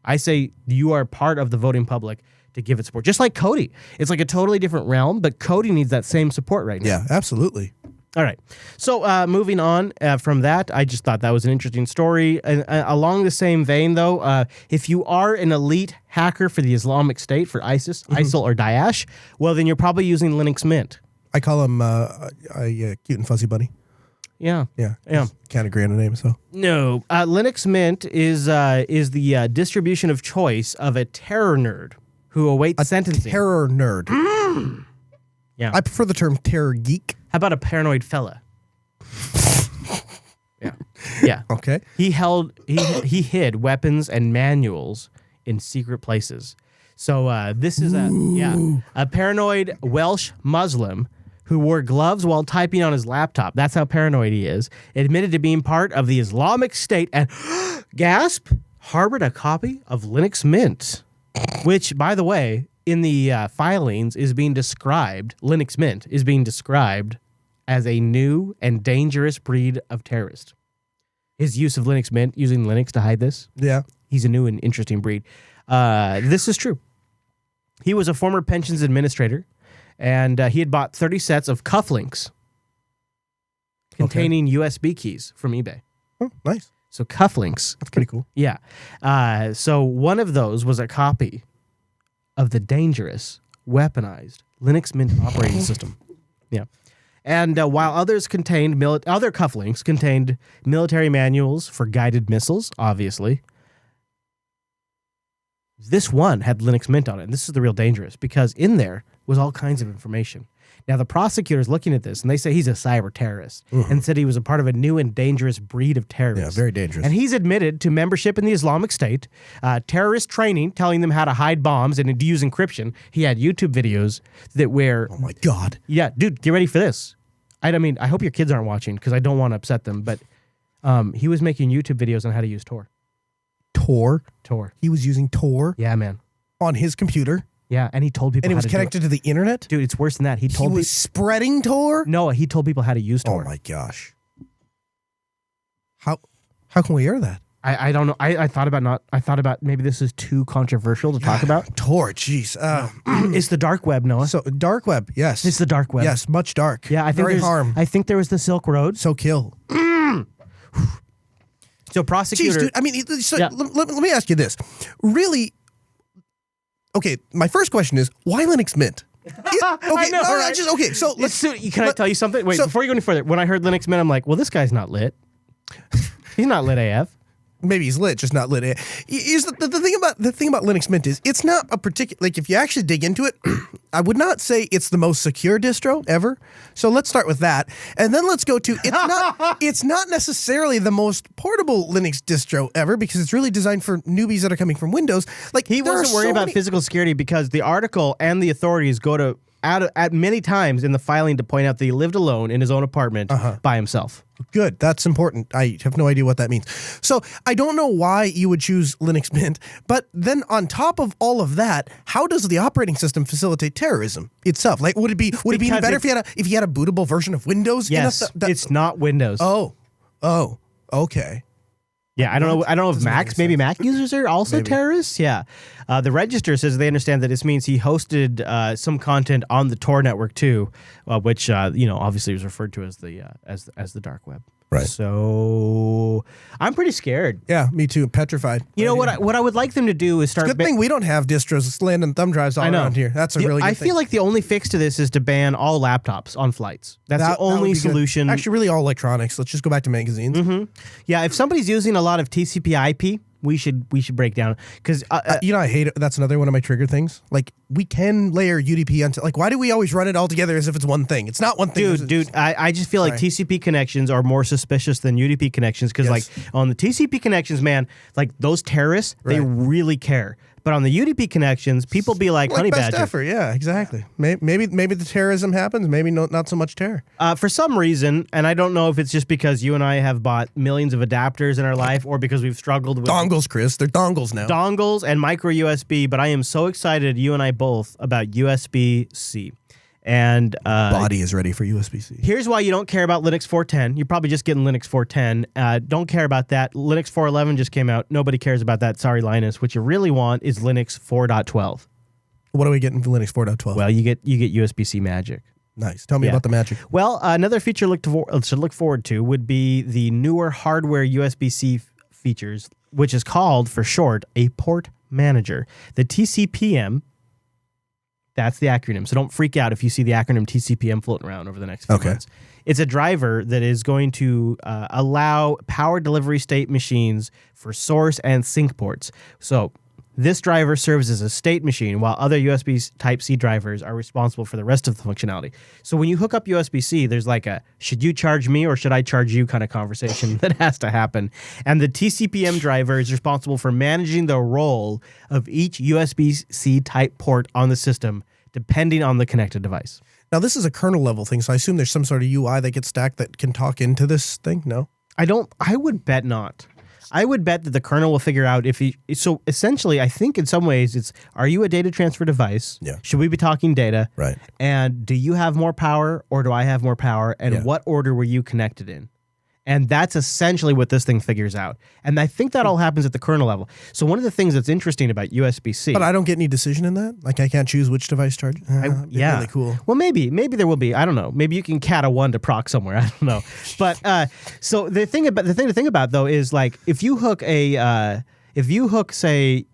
Speaker 2: I say you are part of the voting public to give it support. Just like Kodi. It's like a totally different realm, but Kodi needs that same support right now.
Speaker 3: Yeah, absolutely.
Speaker 2: All right. So moving on from that, I just thought that was an interesting story. Along the same vein, though, if you are an elite hacker for the Islamic State, for ISIS, ISIL, or Daesh, well, then you're probably using Linux Mint.
Speaker 3: I call him a cute and fuzzy bunny.
Speaker 2: Yeah.
Speaker 3: Can't agree on a name, so.
Speaker 2: No. Linux Mint is the distribution of choice of a terror nerd who awaits sentencing.
Speaker 3: Terror nerd.
Speaker 2: Yeah.
Speaker 3: I prefer the term terror geek.
Speaker 2: How about a paranoid fella? Yeah.
Speaker 3: Okay.
Speaker 2: He hid weapons and manuals in secret places. So this is a paranoid Welsh Muslim who wore gloves while typing on his laptop. That's how paranoid he is. Admitted to being part of the Islamic State and gasp, harbored a copy of Linux Mint, which, by the way, in the filings is being described, Linux Mint is being described as a new and dangerous breed of terrorist. His use of Linux Mint, using Linux to hide this, he's a new and interesting breed. This is true. He was a former pensions administrator, and he had bought 30 sets of cufflinks containing USB keys from eBay.
Speaker 3: Oh, nice.
Speaker 2: So cufflinks.
Speaker 3: That's pretty cool.
Speaker 2: Yeah. So one of those was a copy of the dangerous, weaponized Linux Mint operating system. Yeah. And while others contained, other cufflinks contained military manuals for guided missiles, obviously, this one had Linux Mint on it. And this is the real dangerous, because in there was all kinds of information. Now, the prosecutor's looking at this, and they say he's a cyber terrorist and said he was a part of a new and dangerous breed of terrorists.
Speaker 3: Yeah, very dangerous.
Speaker 2: And he's admitted to membership in the Islamic State, terrorist training, telling them how to hide bombs and to use encryption. He had YouTube videos that where...
Speaker 3: Oh, my God.
Speaker 2: Yeah, dude, get ready for this. I mean, I hope your kids aren't watching because I don't want to upset them, but he was making YouTube videos on how to use Tor.
Speaker 3: Tor?
Speaker 2: Tor.
Speaker 3: He was using Tor
Speaker 2: Yeah, man.
Speaker 3: on his computer?
Speaker 2: Yeah, and he told people
Speaker 3: And it
Speaker 2: how
Speaker 3: was
Speaker 2: to
Speaker 3: connected to the internet?
Speaker 2: Dude, it's worse than that. He
Speaker 3: He
Speaker 2: told
Speaker 3: was spreading Tor?
Speaker 2: No, he told people how to use Tor.
Speaker 3: Oh, my gosh. How can we air that?
Speaker 2: I don't know. I thought about maybe this is too controversial to talk about.
Speaker 3: Tor, jeez.
Speaker 2: It's the dark web, Noah.
Speaker 3: So, dark web, yes.
Speaker 2: It's the dark web.
Speaker 3: Yes, much dark.
Speaker 2: Yeah, I think
Speaker 3: Very harm.
Speaker 2: I think there was the Silk Road.
Speaker 3: So kill.
Speaker 2: So prosecutor.
Speaker 3: Jeez, dude. I mean,
Speaker 2: Yeah.
Speaker 3: let me ask you this. Really, okay, my first question is, why Linux Mint?
Speaker 2: I know, right?
Speaker 3: So let's...
Speaker 2: Can I tell you something? Wait, before you go any further, when I heard Linux Mint, I'm like, well, this guy's not lit. He's not lit AF.
Speaker 3: Maybe he's lit, just not lit. Is the thing about Linux Mint is it's not a particular, like, if you actually dig into it, I would not say it's the most secure distro ever. So let's start with that, and then let's go to it's not necessarily the most portable Linux distro ever because it's really designed for newbies that are coming from Windows. Like,
Speaker 2: He wasn't worried about physical security because the article and the authorities go to at many times in the filing to point out that he lived alone in his own apartment by himself.
Speaker 3: Good. That's important. I have no idea what that means. So I don't know why you would choose Linux Mint, but then on top of all of that, how does the operating system facilitate terrorism itself? Like, would it be any better if you had a bootable version of Windows?
Speaker 2: Yes, it's not Windows.
Speaker 3: Oh, okay.
Speaker 2: Yeah, I don't know if maybe Mac users are also terrorists. Yeah, the Register says they understand that this means he hosted some content on the Tor network too, which obviously was referred to as the dark web.
Speaker 3: Right.
Speaker 2: So I'm pretty scared.
Speaker 3: Yeah, me too. Petrified.
Speaker 2: You know what I would like them to do is start.
Speaker 3: Good thing we don't have distros landing thumb drives all around here. That's a really good thing.
Speaker 2: I feel like the only fix to this is to ban all laptops on flights. That's the only solution.
Speaker 3: Actually, really all electronics. Let's just go back to magazines.
Speaker 2: Mm-hmm. Yeah, if somebody's using a lot of TCP/IP, we should break down because
Speaker 3: I hate it. That's another one of my trigger things. Like, we can layer UDP onto, like, why do we always run it all together as if it's one thing? It's not one thing.
Speaker 2: Dude, I just feel like TCP connections are more suspicious than UDP connections because like on the TCP connections, man, like those terrorists, they really care. But on the UDP connections, people be like honey
Speaker 3: best
Speaker 2: badger.
Speaker 3: Effort, yeah, exactly. Maybe the terrorism happens. Maybe not so much terror.
Speaker 2: For some reason, and I don't know if it's just because you and I have bought millions of adapters in our life, or because we've struggled with
Speaker 3: dongles, Chris. They're dongles now.
Speaker 2: Dongles and micro USB. But I am so excited, you and I both, about USB-C. And
Speaker 3: body is ready for USB-C.
Speaker 2: Here's why you don't care about Linux 4.10. You're probably just getting Linux 4.10. Don't care about that. Linux 4.11 just came out. Nobody cares about that. Sorry, Linus. What you really want is Linux 4.12.
Speaker 3: What do we get in Linux 4.12?
Speaker 2: Well, you get USB-C magic.
Speaker 3: Nice. Tell me about the magic.
Speaker 2: Well, another feature to look forward to would be the newer hardware USB-C features, which is called, for short, a port manager. The TCPM. That's the acronym. So don't freak out if you see the acronym TCPM floating around over the next few months. It's a driver that is going to allow power delivery state machines for source and sync ports. So this driver serves as a state machine while other USB Type-C drivers are responsible for the rest of the functionality. So when you hook up USB-C, there's like a should you charge me or should I charge you kind of conversation that has to happen. And the TCPM driver is responsible for managing the role of each USB-C type port on the system depending on the connected device.
Speaker 3: Now, this is a kernel level thing, so I assume there's some sort of UI that gets stacked that can talk into this thing? No?
Speaker 2: I would bet not. I would bet that the kernel will figure out so essentially, I think in some ways it's, are you a data transfer device?
Speaker 3: Yeah.
Speaker 2: Should we be talking data?
Speaker 3: Right.
Speaker 2: And do you have more power or do I have more power? And what order were you connected in? And that's essentially what this thing figures out. And I think that all happens at the kernel level. So one of the things that's interesting about USB-C.
Speaker 3: But I don't get any decision in that? Like, I can't choose which device charge?
Speaker 2: Yeah.
Speaker 3: Really cool.
Speaker 2: Well, maybe there will be. I don't know. Maybe you can cat a 1 to proc somewhere. I don't know. But so the thing to think about though is like if you hook say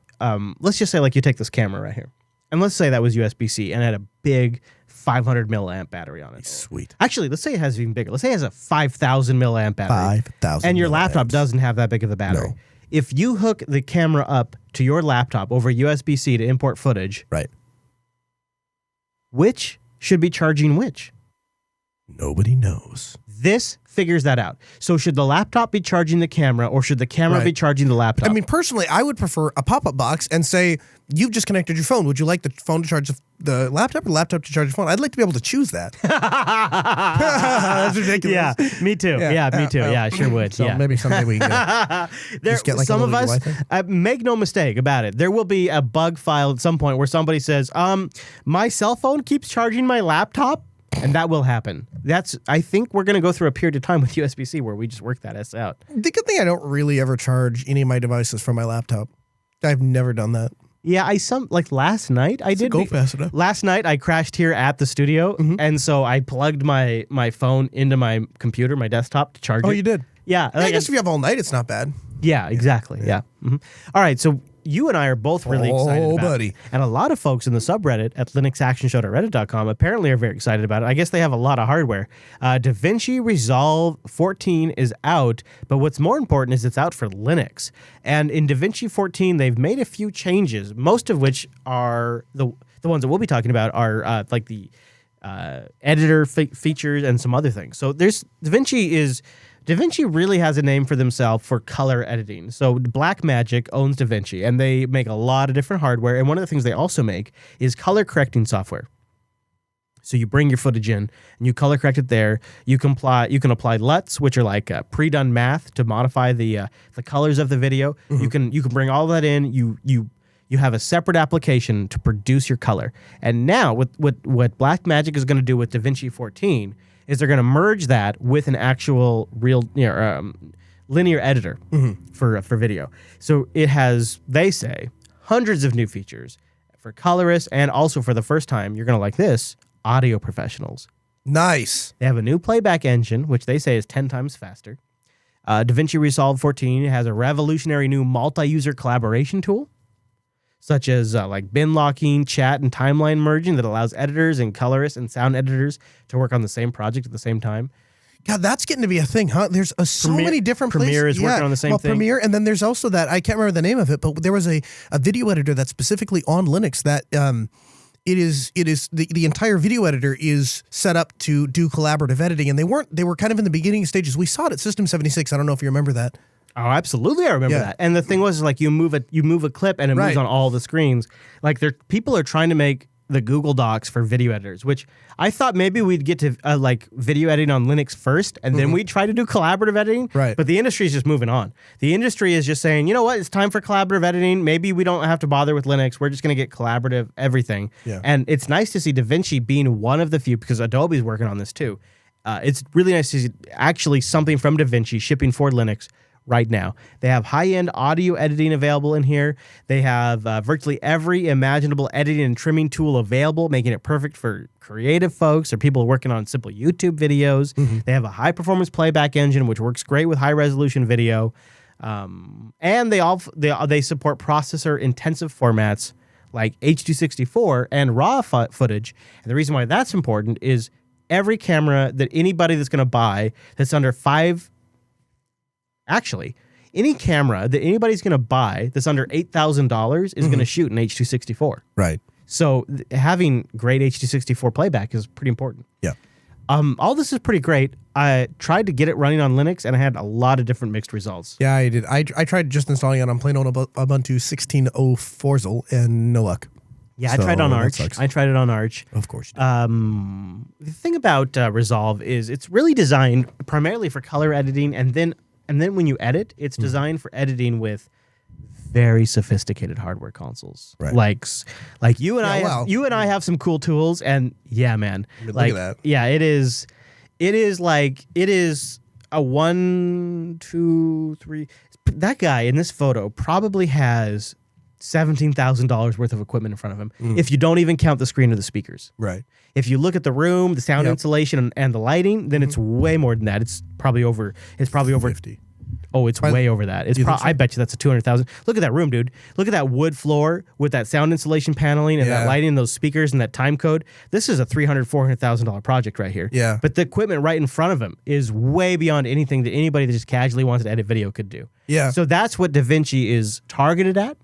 Speaker 2: let's just say like you take this camera right here. And let's say that was USB-C and it had a big 500 milliamp battery on it.
Speaker 3: Sweet.
Speaker 2: Actually, let's say it has even bigger. Let's say it has a 5,000 milliamp battery.
Speaker 3: 5,000.
Speaker 2: And your laptop doesn't have that big of a battery.
Speaker 3: No.
Speaker 2: If you hook the camera up to your laptop over USB-C to import footage,
Speaker 3: right?
Speaker 2: Which should be charging which?
Speaker 3: Nobody knows.
Speaker 2: This figures that out. So should the laptop be charging the camera, or should the camera be charging the laptop?
Speaker 3: I mean, personally, I would prefer a pop-up box and say, you've just connected your phone. Would you like the phone to charge the laptop or the laptop to charge your phone? I'd like to be able to choose that. That's ridiculous.
Speaker 2: Yeah, me too. Yeah, me too. Yeah, I sure would.
Speaker 3: So maybe someday we can just get like
Speaker 2: some
Speaker 3: a
Speaker 2: of
Speaker 3: little
Speaker 2: us,
Speaker 3: UI thing.
Speaker 2: make no mistake about it. There will be a bug file at some point where somebody says, my cell phone keeps charging my laptop. And that will happen. I think we're going to go through a period of time with USB-C where we just work that S out.
Speaker 3: The good thing I don't really ever charge any of my devices from my laptop. I've never done that.
Speaker 2: Yeah, like last night I did.
Speaker 3: Go fast enough.
Speaker 2: Last night I crashed here at the studio, and so I plugged my phone into my computer, my desktop, to charge it.
Speaker 3: Oh, you did?
Speaker 2: Yeah.
Speaker 3: I guess if you have all night, it's not bad.
Speaker 2: Yeah, exactly. Yeah. Mhm. All right, so you and I are both really excited about
Speaker 3: buddy.
Speaker 2: it. And a lot of folks in the subreddit at linuxactionshow.reddit.com apparently are very excited about it. I guess they have a lot of hardware. DaVinci Resolve 14 is out, but what's more important is it's out for Linux. And in DaVinci 14, they've made a few changes, most of which are the ones that we'll be talking about are like the editor features and some other things. So DaVinci really has a name for themselves for color editing. So Blackmagic owns DaVinci, and they make a lot of different hardware. And one of the things they also make is color correcting software. So you bring your footage in, and you color correct it there. You can apply LUTs, which are like pre-done math to modify the colors of the video. Mm-hmm. You can bring all that in. You have a separate application to produce your color. And now what Blackmagic is going to do with DaVinci 14 is they're going to merge that with an actual real linear editor for video. So it has, they say, hundreds of new features for colorists, and also for the first time, you're going to like this, audio professionals.
Speaker 3: Nice.
Speaker 2: They have a new playback engine, which they say is 10 times faster. DaVinci Resolve 14 has a revolutionary new multi-user collaboration tool, such as like bin locking, chat, and timeline merging that allows editors and colorists and sound editors to work on the same project at the same time.
Speaker 3: God, that's getting to be a thing, huh? There's so many different places.
Speaker 2: Premiere is working on the same thing.
Speaker 3: Premiere, and then there's also that, I can't remember the name of it, but there was a video editor that's specifically on Linux that it is the entire video editor is set up to do collaborative editing, and they were kind of in the beginning stages. We saw it at System 76. I don't know if you remember that.
Speaker 2: Oh, absolutely, I remember that. And the thing was, like, you move a clip and it moves on all the screens. Like, people are trying to make the Google Docs for video editors, which I thought maybe we'd get to like video editing on Linux first, and then we'd try to do collaborative editing.
Speaker 3: Right.
Speaker 2: But the industry is just moving on. The industry is just saying, you know what, it's time for collaborative editing. Maybe we don't have to bother with Linux. We're just going to get collaborative everything.
Speaker 3: Yeah.
Speaker 2: And it's nice to see DaVinci being one of the few, because Adobe's working on this too. It's really nice to see actually something from DaVinci shipping for Linux right now. They have high-end audio editing available in here. They have virtually every imaginable editing and trimming tool available, making it perfect for creative folks or people working on simple YouTube videos. They have a high-performance playback engine, which works great with high-resolution video. And they support processor-intensive formats like H.264 and RAW footage. And the reason why that's important is every camera that anybody that's going to buy that's under any camera that anybody's going to buy that's under $8,000 is going to shoot in H.264.
Speaker 3: Right.
Speaker 2: So having great H.264 playback is pretty important.
Speaker 3: Yeah.
Speaker 2: All this is pretty great. I tried to get it running on Linux, and I had a lot of different mixed results.
Speaker 3: Yeah, I did. I tried just installing it on plain old Ubuntu 16.04 and no luck.
Speaker 2: Yeah, I tried on Arch. I tried it on Arch.
Speaker 3: Of course.
Speaker 2: The thing about Resolve is it's really designed primarily for color editing, and then when you edit, it's designed for editing with very sophisticated hardware consoles.
Speaker 3: Right.
Speaker 2: Like you and I have some cool tools, and yeah, man.
Speaker 3: Look at that.
Speaker 2: Yeah, it is a 1, 2, 3. That guy in this photo probably has $17,000 worth of equipment in front of him, if you don't even count the screen or the speakers.
Speaker 3: Right.
Speaker 2: If you look at the room, the sound insulation, and the lighting, then it's way more than that. It's probably over
Speaker 3: 50.
Speaker 2: Oh, it's way over that. It's I bet you that's a $200,000. Look at that room, dude. Look at that wood floor with that sound insulation paneling and that lighting, and those speakers and that time code. This is a $300,000-$400,000 project right here.
Speaker 3: Yeah.
Speaker 2: But the equipment right in front of him is way beyond anything that anybody that just casually wants to edit video could do.
Speaker 3: Yeah.
Speaker 2: So that's what DaVinci is targeted at.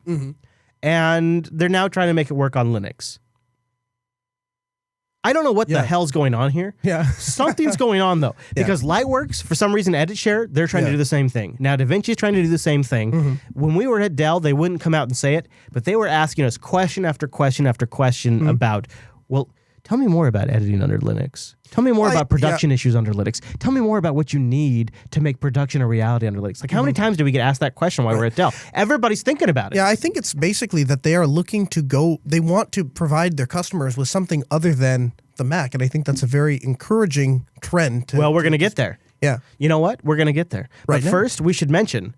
Speaker 2: And they're now trying to make it work on Linux. I don't know what the
Speaker 3: Yeah.
Speaker 2: hell's going on here.
Speaker 3: Yeah.
Speaker 2: Something's going on, though, because Lightworks, for some reason, EditShare, they're trying to do the same thing. Now, DaVinci's trying to do the same thing. When we were at Dell, they wouldn't come out and say it, but they were asking us question after question after question about, well, tell me more about editing under Linux. Tell me more about production issues under Linux. Tell me more about what you need to make production a reality under Linux. Like, how many times do we get asked that question while we're at Dell? Everybody's thinking about it.
Speaker 3: Yeah, I think it's basically that they are looking to go, they want to provide their customers with something other than the Mac. And I think that's a very encouraging trend.
Speaker 2: Well, we're going to get there.
Speaker 3: Yeah.
Speaker 2: You know what? We're going to get there. But first, we should mention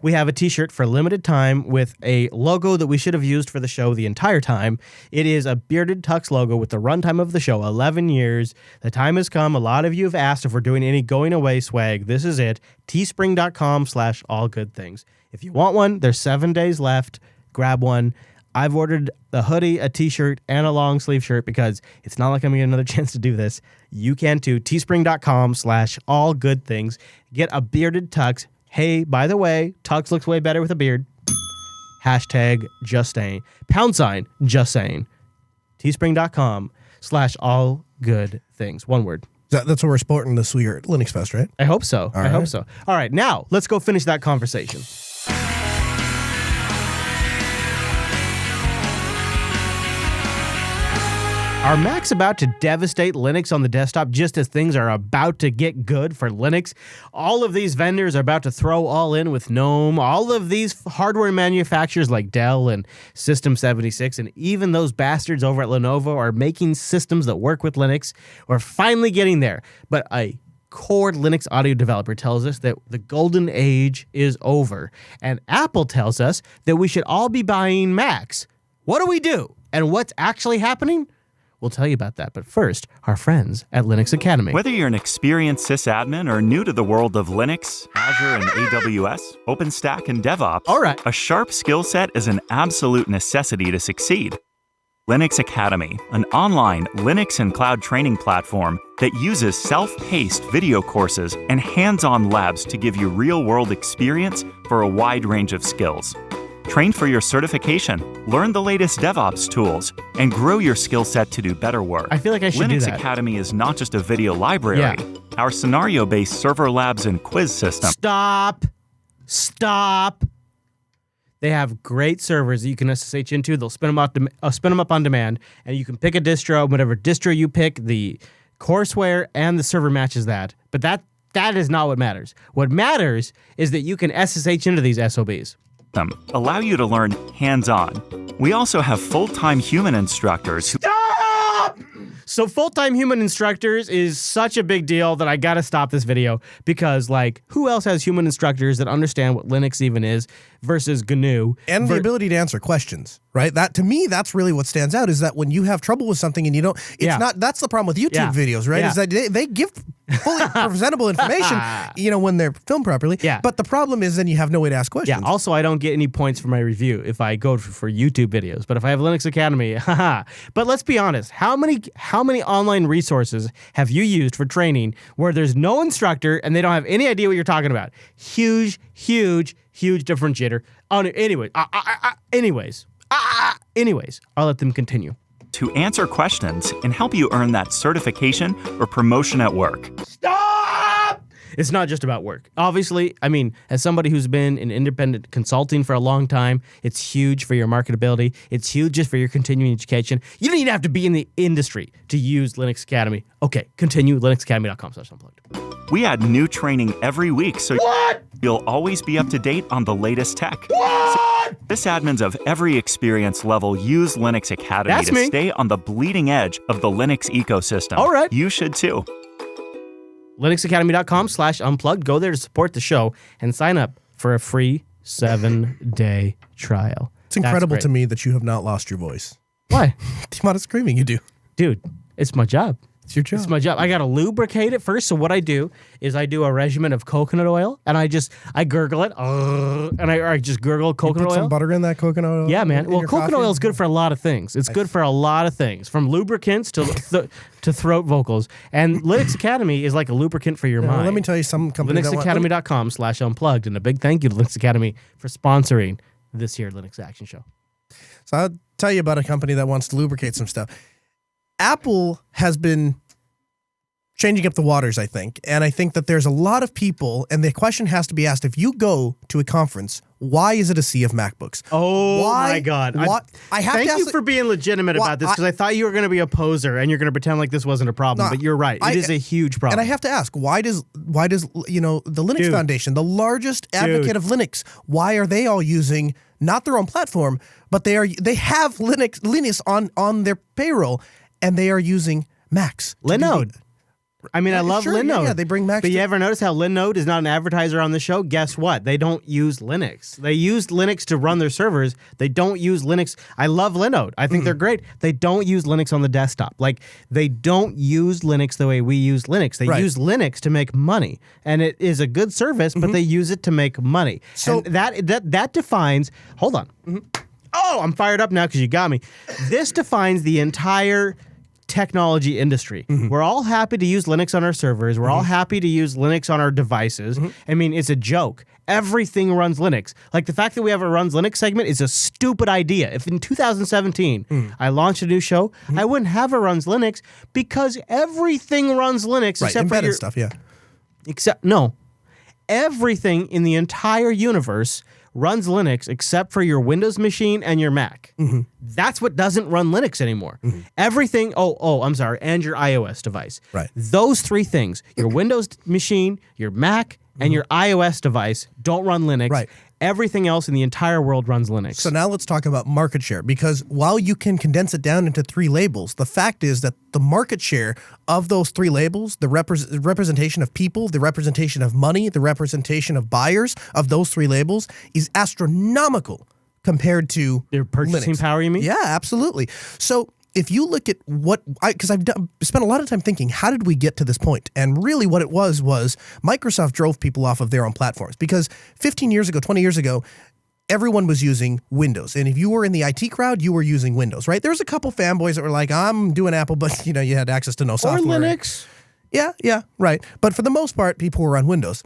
Speaker 2: we have a t-shirt for a limited time with a logo that we should have used for the show the entire time. It is a Bearded Tux logo with the runtime of the show, 11 years. The time has come. A lot of you have asked if we're doing any going away swag. This is it. teespring.com/allgoodthings. If you want one, there's 7 days left. Grab one. I've ordered a hoodie, a t-shirt, and a long sleeve shirt because it's not like I'm going to get another chance to do this. You can too. teespring.com/allgoodthings. Get a bearded tux. Hey, by the way, tux looks way better with a beard. Hashtag just saying. # just saying. teespring.com/allgoodthings. One word.
Speaker 3: That's what we're sporting this year at Linux Fest, right?
Speaker 2: I hope so. I hope so. All right, now let's go finish that conversation. Are Macs about to devastate Linux on the desktop just as things are about to get good for Linux? All of these vendors are about to throw all in with GNOME. All of these hardware manufacturers like Dell and System76 and even those bastards over at Lenovo are making systems that work with Linux. We're finally getting there. But a core Linux audio developer tells us that the golden age is over. And Apple tells us that we should all be buying Macs. What do we do? And what's actually happening? We'll tell you about that, but first, our friends at Linux Academy.
Speaker 5: Whether you're an experienced sysadmin or new to the world of Linux, Azure and AWS, OpenStack and DevOps,
Speaker 2: All right.
Speaker 5: a sharp skill set is an absolute necessity to succeed. Linux Academy, an online Linux and cloud training platform that uses self-paced video courses and hands-on labs to give you real-world experience for a wide range of skills. Train for your certification, learn the latest DevOps tools, and grow your skill set to do better work.
Speaker 2: I feel like I should do
Speaker 5: Linux
Speaker 2: that.
Speaker 5: Academy is not just a video library.
Speaker 2: Yeah.
Speaker 5: Our scenario-based server labs and quiz system.
Speaker 2: Stop. They have great servers that you can SSH into. They'll spin them up on demand, and you can pick a distro. Whatever distro you pick, the courseware and the server matches that. But that is not what matters. What matters is that you can SSH into these SOBs.
Speaker 5: Allow you to learn hands-on. We also have full-time human instructors who
Speaker 2: So full-time human instructors is such a big deal that I gotta stop this video because, like, who else has human instructors that understand what Linux even is versus GNU?
Speaker 3: And the ability to answer questions, right? That, to me, that's really what stands out, is that when you have trouble with something and you don't, it's not, that's the problem with YouTube videos, right?
Speaker 2: Yeah.
Speaker 3: Is that they give fully presentable information, when they're filmed properly.
Speaker 2: Yeah.
Speaker 3: But the problem is then you have no way to ask questions.
Speaker 2: Yeah, also I don't get any points for my review if I go for YouTube videos. But if I have Linux Academy, haha. But let's be honest, how many online resources have you used for training where there's no instructor and they don't have any idea what you're talking about? Huge differentiator. Anyways, I'll let them continue.
Speaker 5: to answer questions and help you earn that certification or promotion at work.
Speaker 2: Stop! It's not just about work. Obviously, I mean, as somebody who's been in independent consulting for a long time, it's huge for your marketability. It's huge just for your continuing education. You don't even have to be in the industry to use Linux Academy. Okay, continue, linuxacademy.com/unplugged.
Speaker 5: We add new training every week, so you'll always be up to date on the latest tech. Sysadmins of every experience level use Linux Academy to stay on the bleeding edge of the Linux ecosystem.
Speaker 2: All right.
Speaker 5: You should too.
Speaker 2: linuxacademy.com/unplugged. Go there to support the show and sign up for a free 7-day trial.
Speaker 3: It's incredible to me that you have not lost your voice.
Speaker 2: Why?
Speaker 3: The amount of screaming you do.
Speaker 2: Dude, it's my job.
Speaker 3: It's your job.
Speaker 2: It's my job. I got to lubricate it first. So what I do is I do a regimen of coconut oil and I gurgle it. And I just gurgle coconut
Speaker 3: Put
Speaker 2: oil.
Speaker 3: some butter in that coconut oil?
Speaker 2: Yeah, man.
Speaker 3: in
Speaker 2: Well,
Speaker 3: your
Speaker 2: coconut
Speaker 3: coffee?
Speaker 2: oil is good for a lot of things. It's good for a lot of things, from lubricants to to throat vocals. And Linux Academy is like a lubricant for your mind.
Speaker 3: Well, let me tell you, some company that
Speaker 2: linuxacademy.com/unplugged. And a big thank you to Linux Academy for sponsoring this here Linux Action Show.
Speaker 3: So I'll tell you about a company that wants to lubricate some stuff. Apple has been changing up the waters, I think. And I think that there's a lot of people, and the question has to be asked, if you go to a conference, why is it a sea of MacBooks?
Speaker 2: Oh,
Speaker 3: Why-
Speaker 2: my God.
Speaker 3: I have
Speaker 2: Thank
Speaker 3: to
Speaker 2: you
Speaker 3: ask-
Speaker 2: for being legitimate
Speaker 3: Why-
Speaker 2: about this, because I thought you were going to be a poser and you're going to pretend like this wasn't a problem.
Speaker 3: No,
Speaker 2: but you're right. It is a huge problem.
Speaker 3: And I have to ask, why does the Linux
Speaker 2: Dude.
Speaker 3: Foundation, the largest advocate of Linux, why are they all using not their own platform, but they have Linux on their payroll, and they are using Macs. to do
Speaker 2: Linode. I mean, I love
Speaker 3: sure,
Speaker 2: Linode.
Speaker 3: yeah, they bring Macs
Speaker 2: But you
Speaker 3: to-
Speaker 2: ever notice how Linode is not an advertiser on the show? Guess what? They don't use Linux. They use Linux to run their servers. They don't use Linux. I love Linode. I think they're great. They don't use Linux on the desktop. Like, they don't use Linux the way we use Linux. They
Speaker 3: Right.
Speaker 2: use Linux to make money. And it is a good service, but they use it to make money.
Speaker 3: So-
Speaker 2: and that defines... Hold on. Oh, I'm fired up now because you got me. This defines the entire technology industry. We're all happy to use Linux on our servers. We're all happy to use Linux on our devices. I mean, it's a joke. Everything runs Linux. Like, the fact that we have a Runs Linux segment is a stupid idea. If in 2017 I launched a new show, I wouldn't have a Runs Linux because everything runs Linux
Speaker 3: Right,
Speaker 2: except for
Speaker 3: embedded
Speaker 2: your
Speaker 3: stuff, yeah.
Speaker 2: everything in the entire universe runs Linux except for your Windows machine and your Mac. That's what doesn't run Linux anymore. Everything, I'm sorry, and your iOS device.
Speaker 3: Right.
Speaker 2: Those three things, your Windows machine, your Mac, and your iOS device don't run Linux.
Speaker 3: Right.
Speaker 2: Everything else in the entire world runs Linux.
Speaker 3: So now let's talk about market share, because while you can condense it down into three labels, the fact is that the market share of those three labels, the representation of people, the representation of money, the representation of buyers of those three labels is astronomical compared to
Speaker 2: Their purchasing
Speaker 3: Linux.
Speaker 2: power, you mean?
Speaker 3: Yeah, absolutely. So if you look at because I've spent a lot of time thinking, how did we get to this point? And really what it was Microsoft drove people off of their own platforms, because 15 years ago, 20 years ago, everyone was using Windows. And if you were in the IT crowd, you were using Windows, right? There was a couple fanboys that were like, I'm doing Apple, but you had access to no
Speaker 2: Or
Speaker 3: software.
Speaker 2: Linux.
Speaker 3: Yeah, right. But for the most part, people were on Windows.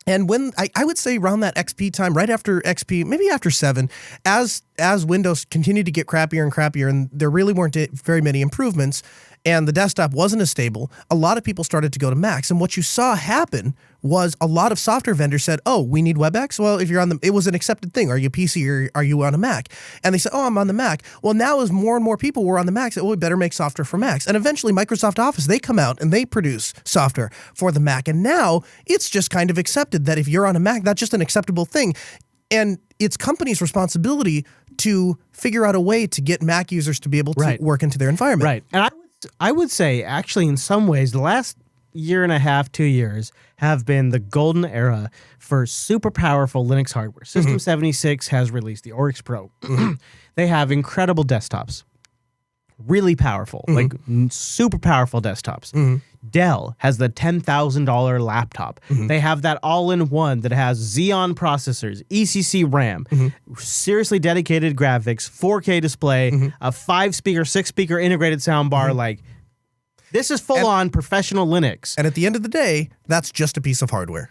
Speaker 3: And when I would say around that XP time, right after XP, maybe after 7, as Windows continued to get crappier and crappier, and there really weren't very many improvements, and the desktop wasn't as stable, a lot of people started to go to Macs. And what you saw happen was a lot of software vendors said, oh, we need WebEx? Well, if you're on it was an accepted thing. Are you PC or are you on a Mac? And they said, oh, I'm on the Mac. Well, now as more and more people were on the Mac, said, well, we better make software for Macs. And eventually Microsoft Office, they come out and they produce software for the Mac. And now it's just kind of accepted that if you're on a Mac, that's just an acceptable thing. And it's companies' responsibility to figure out a way to get Mac users to be able to
Speaker 2: Right.
Speaker 3: work into their environment.
Speaker 2: Right. And I would say, actually, in some ways, the last year and a half, 2 years have been the golden era for super powerful Linux hardware. System 76 has released the Oryx Pro. They have incredible desktops. Really powerful, like super powerful desktops. Dell has the $10,000 laptop. They have that all-in-one that has Xeon processors, ECC RAM, seriously dedicated graphics, 4K display, a 5-speaker, 6-speaker integrated soundbar. Like, this is full-on professional Linux.
Speaker 3: And at the end of the day, that's just a piece of hardware.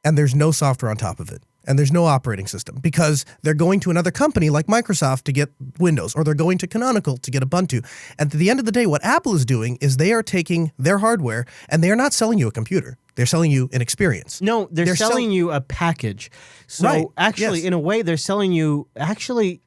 Speaker 3: And there's no software on top of it. And there's no operating system, because they're going to another company like Microsoft to get Windows, or they're going to Canonical to get Ubuntu. And at the end of the day, what Apple is doing is they are taking their hardware and they are not selling you a computer. They're selling you an experience.
Speaker 2: No, they're selling you a package. So
Speaker 3: Right,
Speaker 2: actually,
Speaker 3: yes.
Speaker 2: in a way, they're selling you, actually,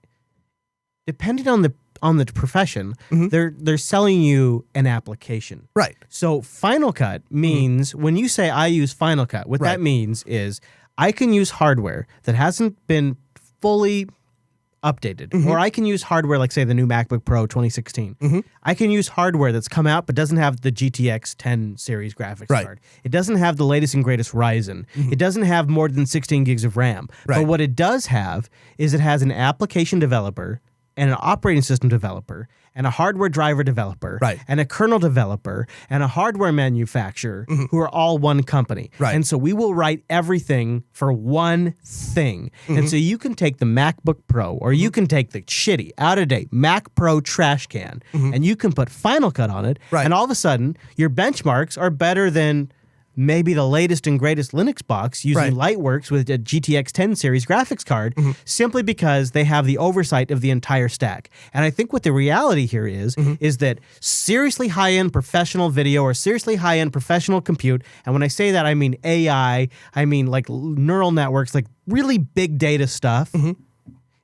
Speaker 2: depending on the profession, they're selling you an application.
Speaker 3: Right.
Speaker 2: So Final Cut means, when you say I use Final Cut, what
Speaker 3: Right.
Speaker 2: that means is I can use hardware that hasn't been fully updated, or I can use hardware like, say, the new MacBook Pro 2016. I can use hardware that's come out but doesn't have the GTX 10 series graphics
Speaker 3: Right.
Speaker 2: card. It doesn't have the latest and greatest Ryzen. It doesn't have more than 16 gigs of RAM.
Speaker 3: Right.
Speaker 2: But what it does have is it has an application developer and an operating system developer and a hardware driver developer
Speaker 3: Right.
Speaker 2: and a kernel developer and a hardware manufacturer who are all one company.
Speaker 3: Right.
Speaker 2: And so we will write everything for one thing. And so you can take the MacBook Pro, or you can take the shitty, out-of-date Mac Pro trash can, and you can put Final Cut on it,
Speaker 3: Right.
Speaker 2: and all of a sudden your benchmarks are better than maybe the latest and greatest Linux box using Lightworks with a GTX 10 series graphics card simply because they have the oversight of the entire stack. And I think what the reality here is that seriously high-end professional video or seriously high-end professional compute, and when I say that, I mean AI, I mean like neural networks, like really big data stuff.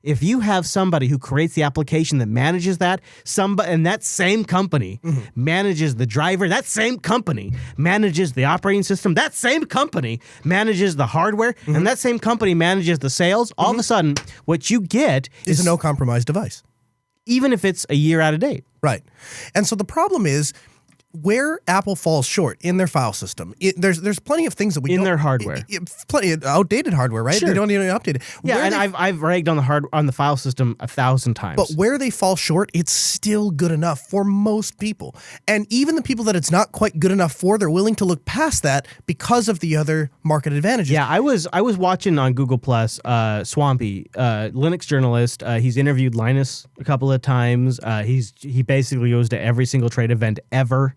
Speaker 2: If you have somebody who creates the application that manages that, and that same company manages the driver, that same company manages the operating system, that same company manages the hardware, and that same company manages the sales, all of a sudden, what you get
Speaker 3: is a no-compromise device.
Speaker 2: Even if it's a year out of date.
Speaker 3: Right. And so the problem is, where Apple falls short in their file system, there's plenty of things that we
Speaker 2: in
Speaker 3: don't,
Speaker 2: their hardware,
Speaker 3: plenty of outdated hardware, right?
Speaker 2: Sure.
Speaker 3: They don't even update it.
Speaker 2: Yeah,
Speaker 3: Where
Speaker 2: and I've ragged on the file system 1,000 times.
Speaker 3: But where they fall short, it's still good enough for most people, and even the people that it's not quite good enough for, they're willing to look past that because of the other market advantages.
Speaker 2: Yeah, I was watching on Google Plus, Swampy, Linux journalist. He's interviewed Linus a couple of times. He basically goes to every single trade event ever.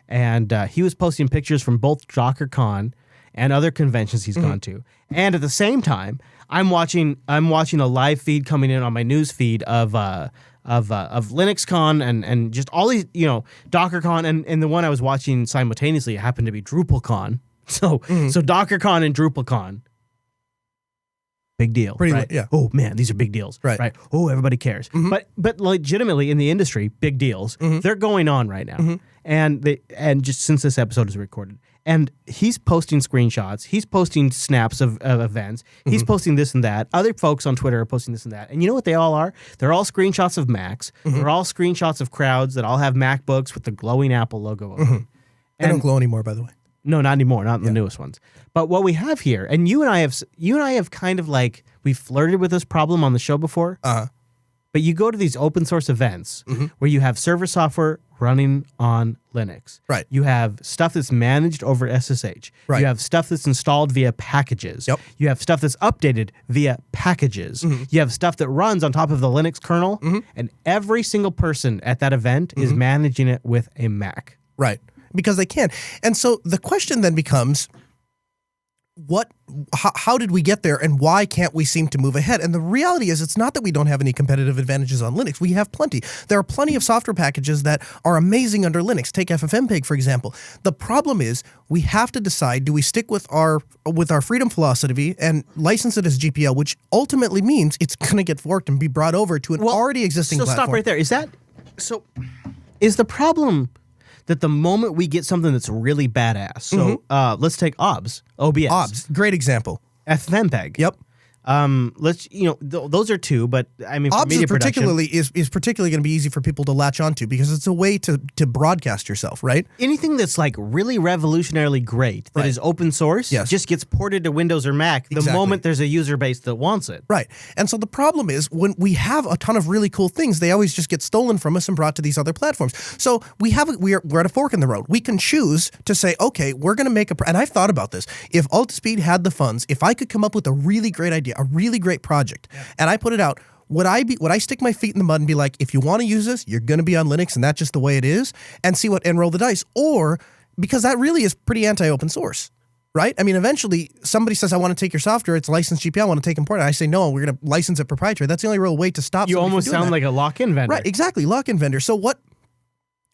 Speaker 2: And he was posting pictures from both DockerCon and other conventions he's gone to. And at the same time, I'm watching a live feed coming in on my news feed of LinuxCon and just all these, DockerCon and the one I was watching simultaneously happened to be DrupalCon. So DockerCon and DrupalCon. Big deal. Right?
Speaker 3: Yeah.
Speaker 2: Oh man, these are big deals. Right. Oh, everybody cares. But legitimately in the industry, big deals. They're going on right now. And just since this episode is recorded. And he's posting screenshots. He's posting snaps of events. He's posting this and that. Other folks on Twitter are posting this and that. And you know what they all are? They're all screenshots of Macs. They're all screenshots of crowds that all have MacBooks with the glowing Apple logo over them.
Speaker 3: They don't glow anymore, by the way.
Speaker 2: No, not anymore. Not the newest ones. But what we have here, and you and I have kind of like, we flirted with this problem on the show before. But you go to these open source events where you have server software running on Linux.
Speaker 3: Right.
Speaker 2: You have stuff that's managed over SSH.
Speaker 3: Right.
Speaker 2: You have stuff that's installed via packages.
Speaker 3: Yep.
Speaker 2: You have stuff that's updated via packages. You have stuff that runs on top of the Linux kernel. And every single person at that event is managing it with a Mac.
Speaker 3: Right. Because they can. And so the question then becomes, how did we get there, and why can't we seem to move ahead? And the reality is, it's not that we don't have any competitive advantages on Linux. We have plenty. There are plenty of software packages that are amazing under Linux. Take FFmpeg, for example. The problem is, we have to decide, do we stick with our freedom philosophy and license it as GPL, which ultimately means it's going to get forked and be brought over to an already existing platform.
Speaker 2: So stop right there. Is the problem that the moment we get something that's really badass, so let's take OBS.
Speaker 3: OBS, great example.
Speaker 2: FFmpeg.
Speaker 3: Yep.
Speaker 2: Those are two, but I mean, for
Speaker 3: OBS
Speaker 2: media production,
Speaker 3: is particularly going to be easy for people to latch onto because it's a way to broadcast yourself, right?
Speaker 2: anything that's like really revolutionarily great that is open source just gets ported to Windows or Mac the moment there's a user base that wants it.
Speaker 3: Right. And so the problem is, when we have a ton of really cool things, they always just get stolen from us and brought to these other platforms. So we're at a fork in the road. We can choose to say, okay, we're going to make and I've thought about this. If Altispeed had the funds, if I could come up with a really great idea, a really great project, and I put it out, would I stick my feet in the mud and be like, if you want to use this, you're going to be on Linux and that's just the way it is, and roll the dice? Or, because that really is pretty anti-open source, right? I mean, eventually somebody says, I want to take your software, it's licensed GPL, I want to take import it. I say, no, we're going to license it proprietary. That's the only real way to stop.
Speaker 2: You almost sound like a lock-in vendor.
Speaker 3: Right, exactly, lock-in vendor. So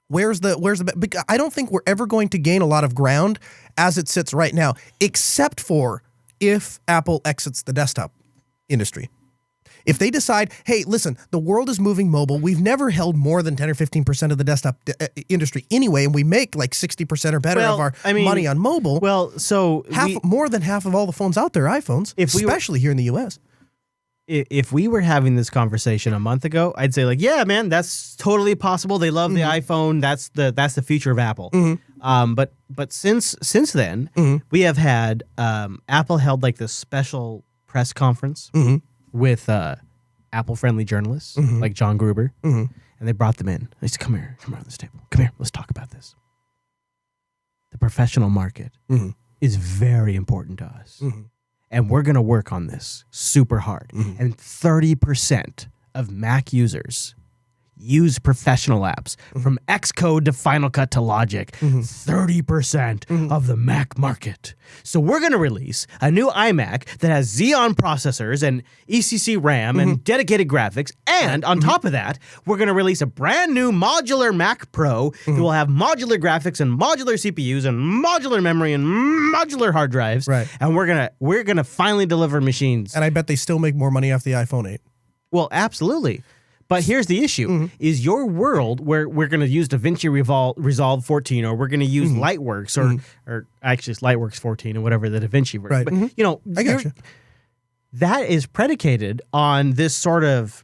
Speaker 3: where's the I don't think we're ever going to gain a lot of ground as it sits right now, except for if Apple exits the desktop industry. If they decide, hey, listen, the world is moving mobile. We've never held more than 10 or 15% of the desktop industry anyway, and we make like 60% or better of our money on mobile.
Speaker 2: Well, so
Speaker 3: more than half of all the phones out there are iPhones, especially here in the U.S.
Speaker 2: If we were having this conversation a month ago, I'd say like, yeah, man, that's totally possible. They love the iPhone. That's the future of Apple. But since then, we have had Apple held like this special press conference with Apple-friendly journalists like John Gruber, and they brought them in. They said, come here on this table. Come here, let's talk about this. The professional market is very important to us. And we're going to work on this super hard. And 30% of Mac users use professional apps, from Xcode to Final Cut to Logic, 30% of the Mac market. So we're going to release a new iMac that has Xeon processors and ECC RAM and dedicated graphics. And on top of that, we're going to release a brand new modular Mac Pro that will have modular graphics and modular CPUs and modular memory and modular hard drives.
Speaker 3: Right.
Speaker 2: And we're gonna finally deliver machines.
Speaker 3: And I bet they still make more money off the iPhone 8.
Speaker 2: Well, absolutely. But here's the issue: is your world where we're going to use DaVinci Resolve 14, or we're going to use Lightworks, or actually it's Lightworks 14 or whatever the DaVinci version.
Speaker 3: Right.
Speaker 2: But you know,
Speaker 3: I got you.
Speaker 2: that is predicated on this sort of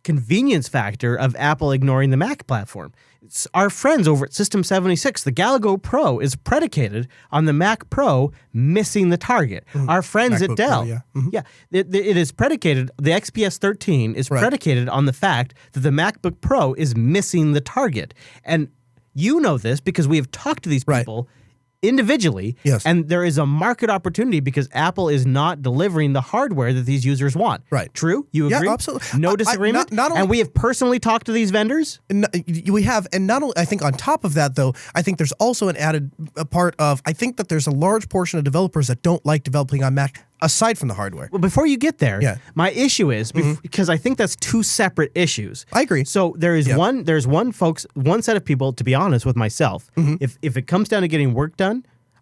Speaker 2: convenience factor of Apple ignoring the Mac platform. It's our friends over at System 76, the Galago Pro is predicated on the Mac Pro missing the target. Our friends
Speaker 3: MacBook
Speaker 2: at Dell,
Speaker 3: Pro,
Speaker 2: it is predicated, the XPS 13 is predicated on the fact that the MacBook Pro is missing the target. And you know this because we have talked to these people individually, and there is a market opportunity because Apple is not delivering the hardware that these users want.
Speaker 3: Right.
Speaker 2: True? You agree?
Speaker 3: Yeah, absolutely.
Speaker 2: No disagreement?
Speaker 3: Not only,
Speaker 2: and we have personally talked to these vendors?
Speaker 3: We have, and not only, I think on top of that, though, I think there's also an added part of, I think that there's a large portion of developers that don't like developing on Mac aside from the hardware.
Speaker 2: Well, before you get there, my issue is, because I think that's two separate issues.
Speaker 3: I agree.
Speaker 2: So there is one set of people, to be honest with myself, if it comes down to getting work done,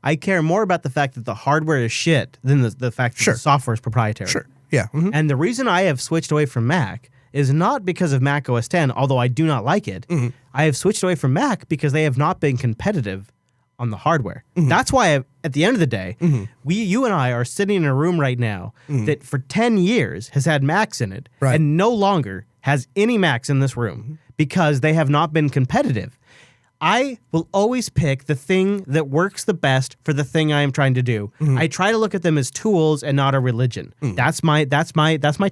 Speaker 2: I care more about the fact that the hardware is shit than the fact that the software is proprietary.
Speaker 3: Sure. Yeah.
Speaker 2: And the reason I have switched away from Mac is not because of Mac OS X, although I do not like it. I have switched away from Mac because they have not been competitive on the hardware. That's why, at the end of the day, you and I are sitting in a room right now that for 10 years has had Macs in it and no longer has any Macs in this room because they have not been competitive. I will always pick the thing that works the best for the thing I am trying to do. I try to look at them as tools and not a religion. That's my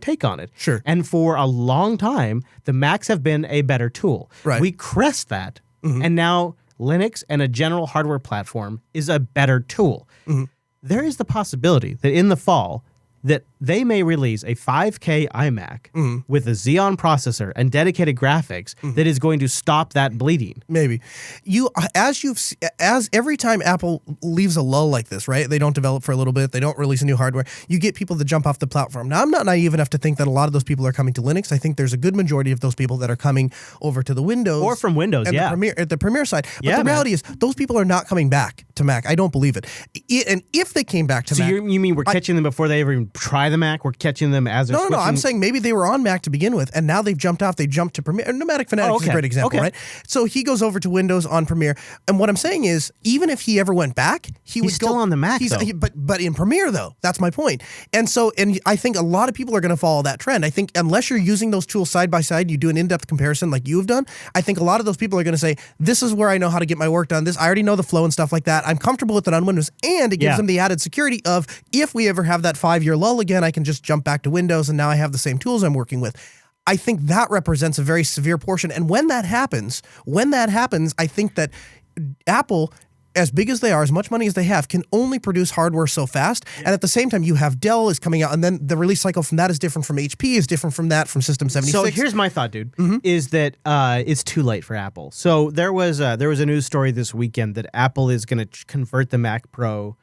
Speaker 2: take on it.
Speaker 3: Sure.
Speaker 2: And for a long time, the Macs have been a better tool.
Speaker 3: Right.
Speaker 2: We crest that, and now Linux and a general hardware platform is a better tool. There is the possibility that in the fall that they may release a 5K iMac with a Xeon processor and dedicated graphics that is going to stop that bleeding.
Speaker 3: Maybe. As every time Apple leaves a lull like this, right? They don't develop for a little bit, they don't release a new hardware, you get people that jump off the platform. Now, I'm not naive enough to think that a lot of those people are coming to Linux. I think there's a good majority of those people that are coming over to the Windows.
Speaker 2: Or from Windows,
Speaker 3: and the Premiere side. But the reality is, those people are not coming back to Mac. I don't believe it. And if they came back to Mac...
Speaker 2: So you mean we're catching them before they ever even try the Mac? We're catching them as they're switching?
Speaker 3: No, I'm saying maybe they were on Mac to begin with, and now they've jumped off. They jumped to Premiere. Nomadic Fanatics is a great example, right? So he goes over to Windows on Premiere, and what I'm saying is, even if he ever went back, he's
Speaker 2: still on the Mac, though.
Speaker 3: But in Premiere, though, that's my point. And I think a lot of people are going to follow that trend. I think unless you're using those tools side by side, you do an in-depth comparison like you have done, I think a lot of those people are going to say, this is where I know how to get my work done. I already know the flow and stuff like that. I'm comfortable with it on Windows, and it gives them the added security of, if we ever have that 5-year lull again, I can just jump back to Windows, and now I have the same tools I'm working with. I think that represents a very severe portion. And when that happens, I think that Apple, as big as they are, as much money as they have, can only produce hardware so fast. And at the same time, you have Dell is coming out, and then the release cycle from that is different from HP, is different from that, from System 76.
Speaker 2: So here's my thought, dude, is that it's too late for Apple. So there was a news story this weekend that Apple is going to convert the Mac Pro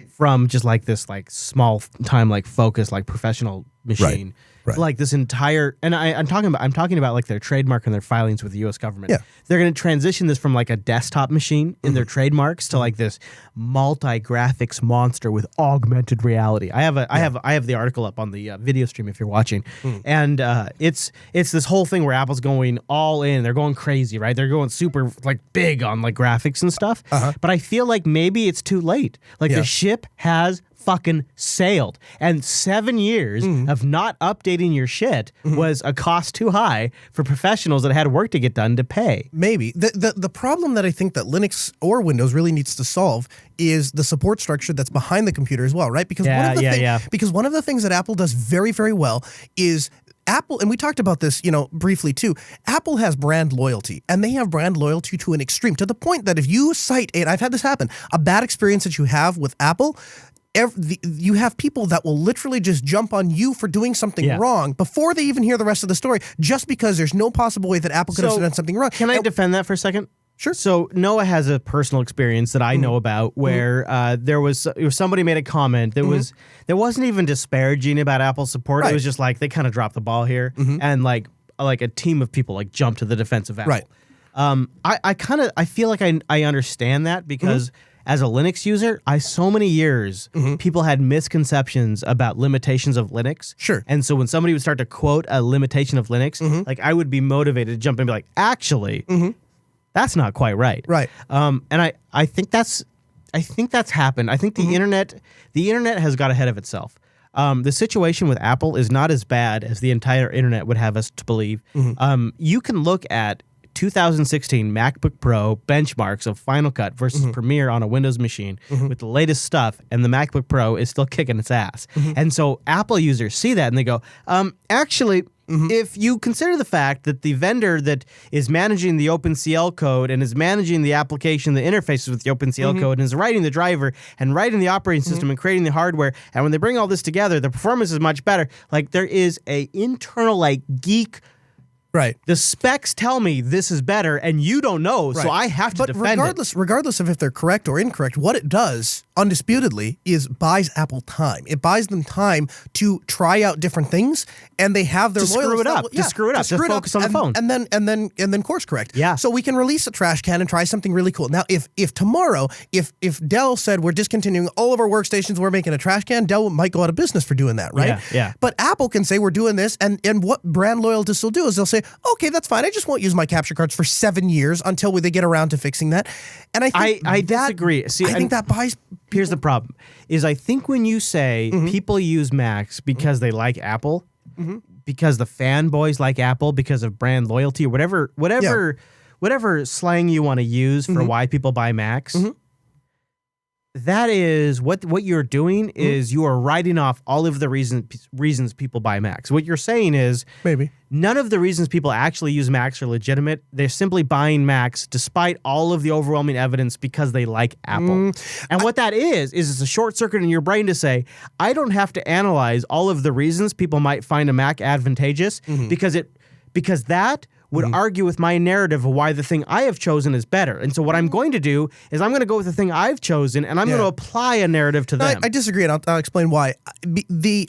Speaker 2: from just like this like small time like focus like professional machine like this entire, and I'm talking about like their trademark and their filings with the U.S. government. They're going to transition this from like a desktop machine in their trademarks to like this multi-graphics monster with augmented reality. I have the article up on the video stream if you're watching, and it's this whole thing where Apple's going all in. They're going crazy, right? They're going super like big on like graphics and stuff. But I feel like maybe it's too late. Like the ship has fucking sailed, and 7 years of not updating your shit was a cost too high for professionals that had work to get done to pay.
Speaker 3: Maybe the problem that I think that Linux or Windows really needs to solve is the support structure that's behind the computer as well, right? Because because one of the things that Apple does very, very well is Apple, and we talked about this, briefly too. Apple has brand loyalty, and they have brand loyalty to an extreme, to the point that if you cite I've had this happen, a bad experience that you have with Apple, you have people that will literally just jump on you for doing something wrong before they even hear the rest of the story, just because there's no possible way that Apple could have done something wrong.
Speaker 2: Can I defend that for a second?
Speaker 3: Sure.
Speaker 2: So Noah has a personal experience that I know about where there was somebody made a comment that wasn't even disparaging about Apple support.
Speaker 3: Right.
Speaker 2: It was just like they kind of dropped the ball here, and like a team of people like jumped to the defense of Apple.
Speaker 3: Right.
Speaker 2: I feel like I understand that because as a Linux user, so many years people had misconceptions about limitations of Linux.
Speaker 3: Sure.
Speaker 2: And so when somebody would start to quote a limitation of Linux, like I would be motivated to jump in and be like, actually, that's not quite right.
Speaker 3: Right.
Speaker 2: And I think that's happened. I think the internet has got ahead of itself. The situation with Apple is not as bad as the entire internet would have us to believe. You can look at 2016 MacBook Pro benchmarks of Final Cut versus Premiere on a Windows machine with the latest stuff, and the MacBook Pro is still kicking its ass. And so Apple users see that and they go, actually, if you consider the fact that the vendor that is managing the OpenCL code and is managing the application, the interfaces with the OpenCL code, and is writing the driver and writing the operating system and creating the hardware, and when they bring all this together, the performance is much better. Like there is a internal like geek.
Speaker 3: Right.
Speaker 2: The specs tell me this is better, and you don't know, so I have to defend it.
Speaker 3: Regardless of if they're correct or incorrect, what it does, undisputedly, is buys Apple time. It buys them time to try out different things, and they have their
Speaker 2: To screw it up. Just focus on the phone.
Speaker 3: and then course correct.
Speaker 2: Yeah.
Speaker 3: So we can release a trash can and try something really cool. Now, if tomorrow, if Dell said we're discontinuing all of our workstations, we're making a trash can, Dell might go out of business for doing that, right?
Speaker 2: Yeah.
Speaker 3: But Apple can say we're doing this, and what brand loyalists will do is they'll say, okay, that's fine. I just won't use my capture cards for 7 years until they get around to fixing that. And I think
Speaker 2: I disagree. See,
Speaker 3: I think that buys.
Speaker 2: Here's the problem: is I think when you say people use Macs because they like Apple, because the fanboys like Apple, because of brand loyalty or whatever slang you want to use for why people buy Macs. That is what you're doing is you are writing off all of the reasons people buy Macs. What you're saying is
Speaker 3: Maybe.
Speaker 2: none of the reasons people actually use Macs are legitimate. They're simply buying Macs despite all of the overwhelming evidence because they like Apple. And what that is it's a short circuit in your brain to say, I don't have to analyze all of the reasons people might find a Mac advantageous because that would argue with my narrative of why the thing I have chosen is better. And so what I'm going to do is I'm going to go with the thing I've chosen, and I'm going to apply a narrative to them.
Speaker 3: I disagree, and I'll explain why.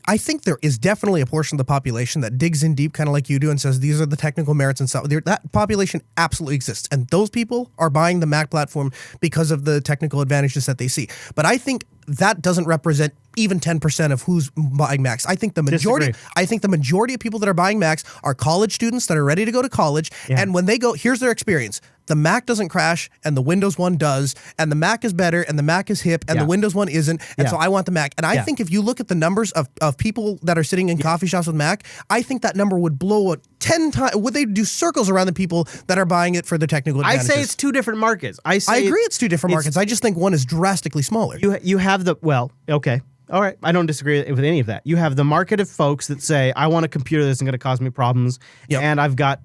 Speaker 3: I think there is definitely a portion of the population that digs in deep, kind of like you do, and says these are the technical merits and stuff. That population absolutely exists, and those people are buying the Mac platform because of the technical advantages that they see. But I think that doesn't represent even 10% of who's buying Macs. I think the majority of people that are buying Macs are college students that are ready to go to college, and when they go, here's their experience. The Mac doesn't crash, and the Windows one does, and the Mac is better, and the Mac is hip, and the Windows one isn't, and so I want the Mac. And I think if you look at the numbers of people that are sitting in coffee shops with Mac, I think that number would blow 10 times. Would they do circles around the people that are buying it for the technical advantages?
Speaker 2: I say it's two different markets. I
Speaker 3: agree it's two different markets. I just think one is drastically smaller.
Speaker 2: You have okay. All right, I don't disagree with any of that. You have the market of folks that say, I want a computer that's going to cause me problems, and I've got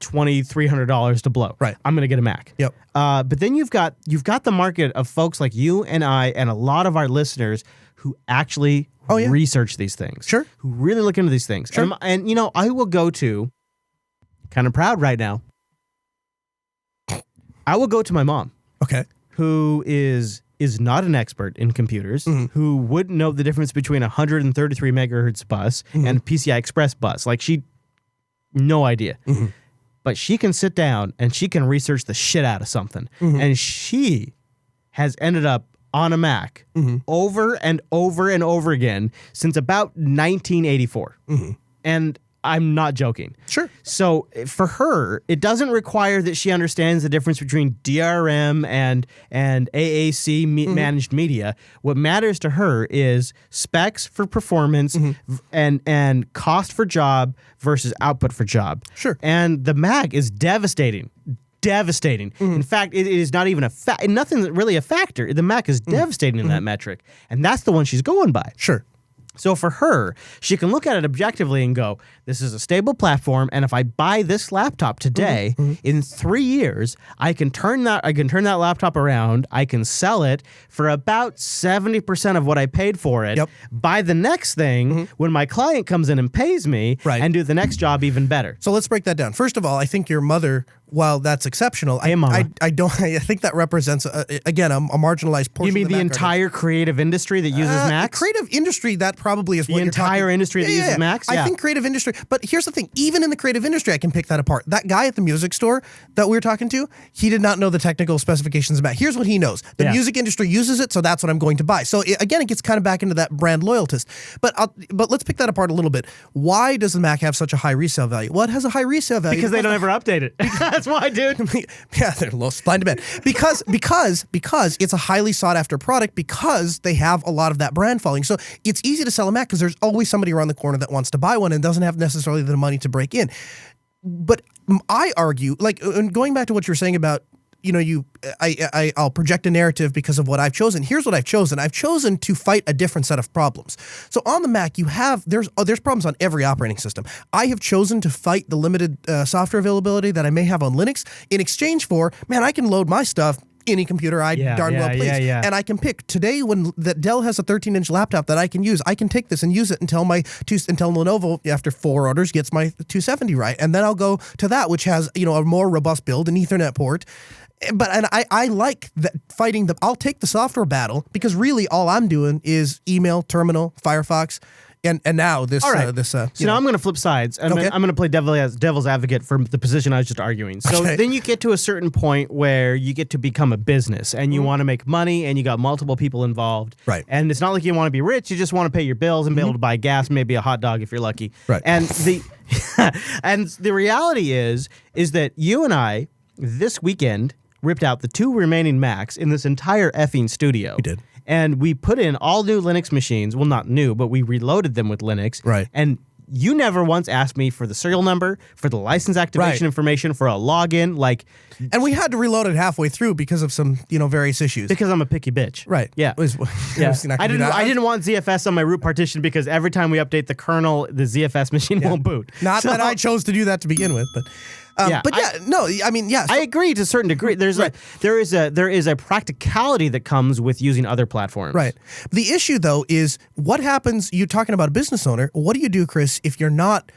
Speaker 2: $2,300 to blow.
Speaker 3: Right.
Speaker 2: I'm going to get a Mac.
Speaker 3: Yep.
Speaker 2: But then you've got the market of folks like you and I and a lot of our listeners who actually research these things.
Speaker 3: Sure.
Speaker 2: Who really look into these things.
Speaker 3: Sure.
Speaker 2: And I will go to, kind of proud right now, I will go to my mom.
Speaker 3: Okay.
Speaker 2: Who is not an expert in computers, who wouldn't know the difference between a 133 megahertz bus and a PCI Express bus. Like no idea. But she can sit down and she can research the shit out of something. And she has ended up on a Mac over and over and over again since about 1984. And I'm not joking.
Speaker 3: Sure.
Speaker 2: So for her, it doesn't require that she understands the difference between DRM and AAC managed media. What matters to her is specs for performance and cost for job versus output for job.
Speaker 3: Sure.
Speaker 2: And the Mac is devastating. In fact, it is not even nothing's really a factor. The Mac is devastating in that metric. And that's the one she's going by.
Speaker 3: Sure.
Speaker 2: So for her, she can look at it objectively and go, this is a stable platform, and if I buy this laptop today, in 3 years, I can turn that laptop around, I can sell it for about 70% of what I paid for it, buy the next thing when my client comes in and pays me, and do the next job even better.
Speaker 3: So let's break that down. First of all, I think your mother, while that's exceptional, I think that represents, again, a marginalized portion.
Speaker 2: You mean
Speaker 3: of
Speaker 2: the entire creative industry that uses Macs?
Speaker 3: Creative industry, that probably is
Speaker 2: the entire industry that uses Macs?
Speaker 3: I think creative industry, but here's the thing, even in the creative industry, I can pick that apart. That guy at the music store that we were talking to, he did not know the technical specifications of Mac. Here's what he knows. The music industry uses it, so that's what I'm going to buy. So again, it gets kind of back into that brand loyalist. But let's pick that apart a little bit. Why does the Mac have such a high resale value? Well, it has a high resale value.
Speaker 2: Because they don't ever update it. That's why, dude.
Speaker 3: Yeah, they're low supply and demand. Because it's a highly sought after product, because they have a lot of that brand following. So it's easy to sell a Mac because there's always somebody around the corner that wants to buy one and doesn't have necessarily the money to break in. But I argue, like, and going back to what you're saying about, I'll project a narrative because of what I've chosen. Here's what I've chosen. I've chosen to fight a different set of problems. So on the Mac, there's problems on every operating system. I have chosen to fight the limited software availability that I may have on Linux in exchange for, man, I can load my stuff any computer I darn well please. And I can pick today when that Dell has a 13-inch laptop that I can use. I can take this and use it until Lenovo, after 4 orders, gets my 270 right, and then I'll go to that which has a more robust build, an Ethernet port. But I like that fighting I'll take the software battle, because really all I'm doing is email, terminal, Firefox. And now this.
Speaker 2: All right. So now I'm going to flip sides. I'm going to play devil's advocate for the position I was just arguing. So then you get to a certain point where you get to become a business and you want to make money and you got multiple people involved.
Speaker 3: Right.
Speaker 2: And it's not like you want to be rich. You just want to pay your bills and be able to buy gas, maybe a hot dog if you're lucky.
Speaker 3: Right.
Speaker 2: And the reality is that you and I this weekend ripped out the 2 remaining Macs in this entire effing studio.
Speaker 3: We did.
Speaker 2: And we put in all new Linux machines. Well, not new, but we reloaded them with Linux.
Speaker 3: Right.
Speaker 2: And you never once asked me for the serial number, for the license activation information, for a login.
Speaker 3: And we had to reload it halfway through because of some, various issues.
Speaker 2: Because I'm a picky bitch.
Speaker 3: Right.
Speaker 2: Yeah. I didn't want ZFS on my root partition because every time we update the kernel, the ZFS machine won't boot.
Speaker 3: Not that I chose to do that to begin with, but. I
Speaker 2: agree to a certain degree. There is a practicality that comes with using other platforms.
Speaker 3: Right. The issue though is what happens. You're talking about a business owner. What do you do, Chris, if you're not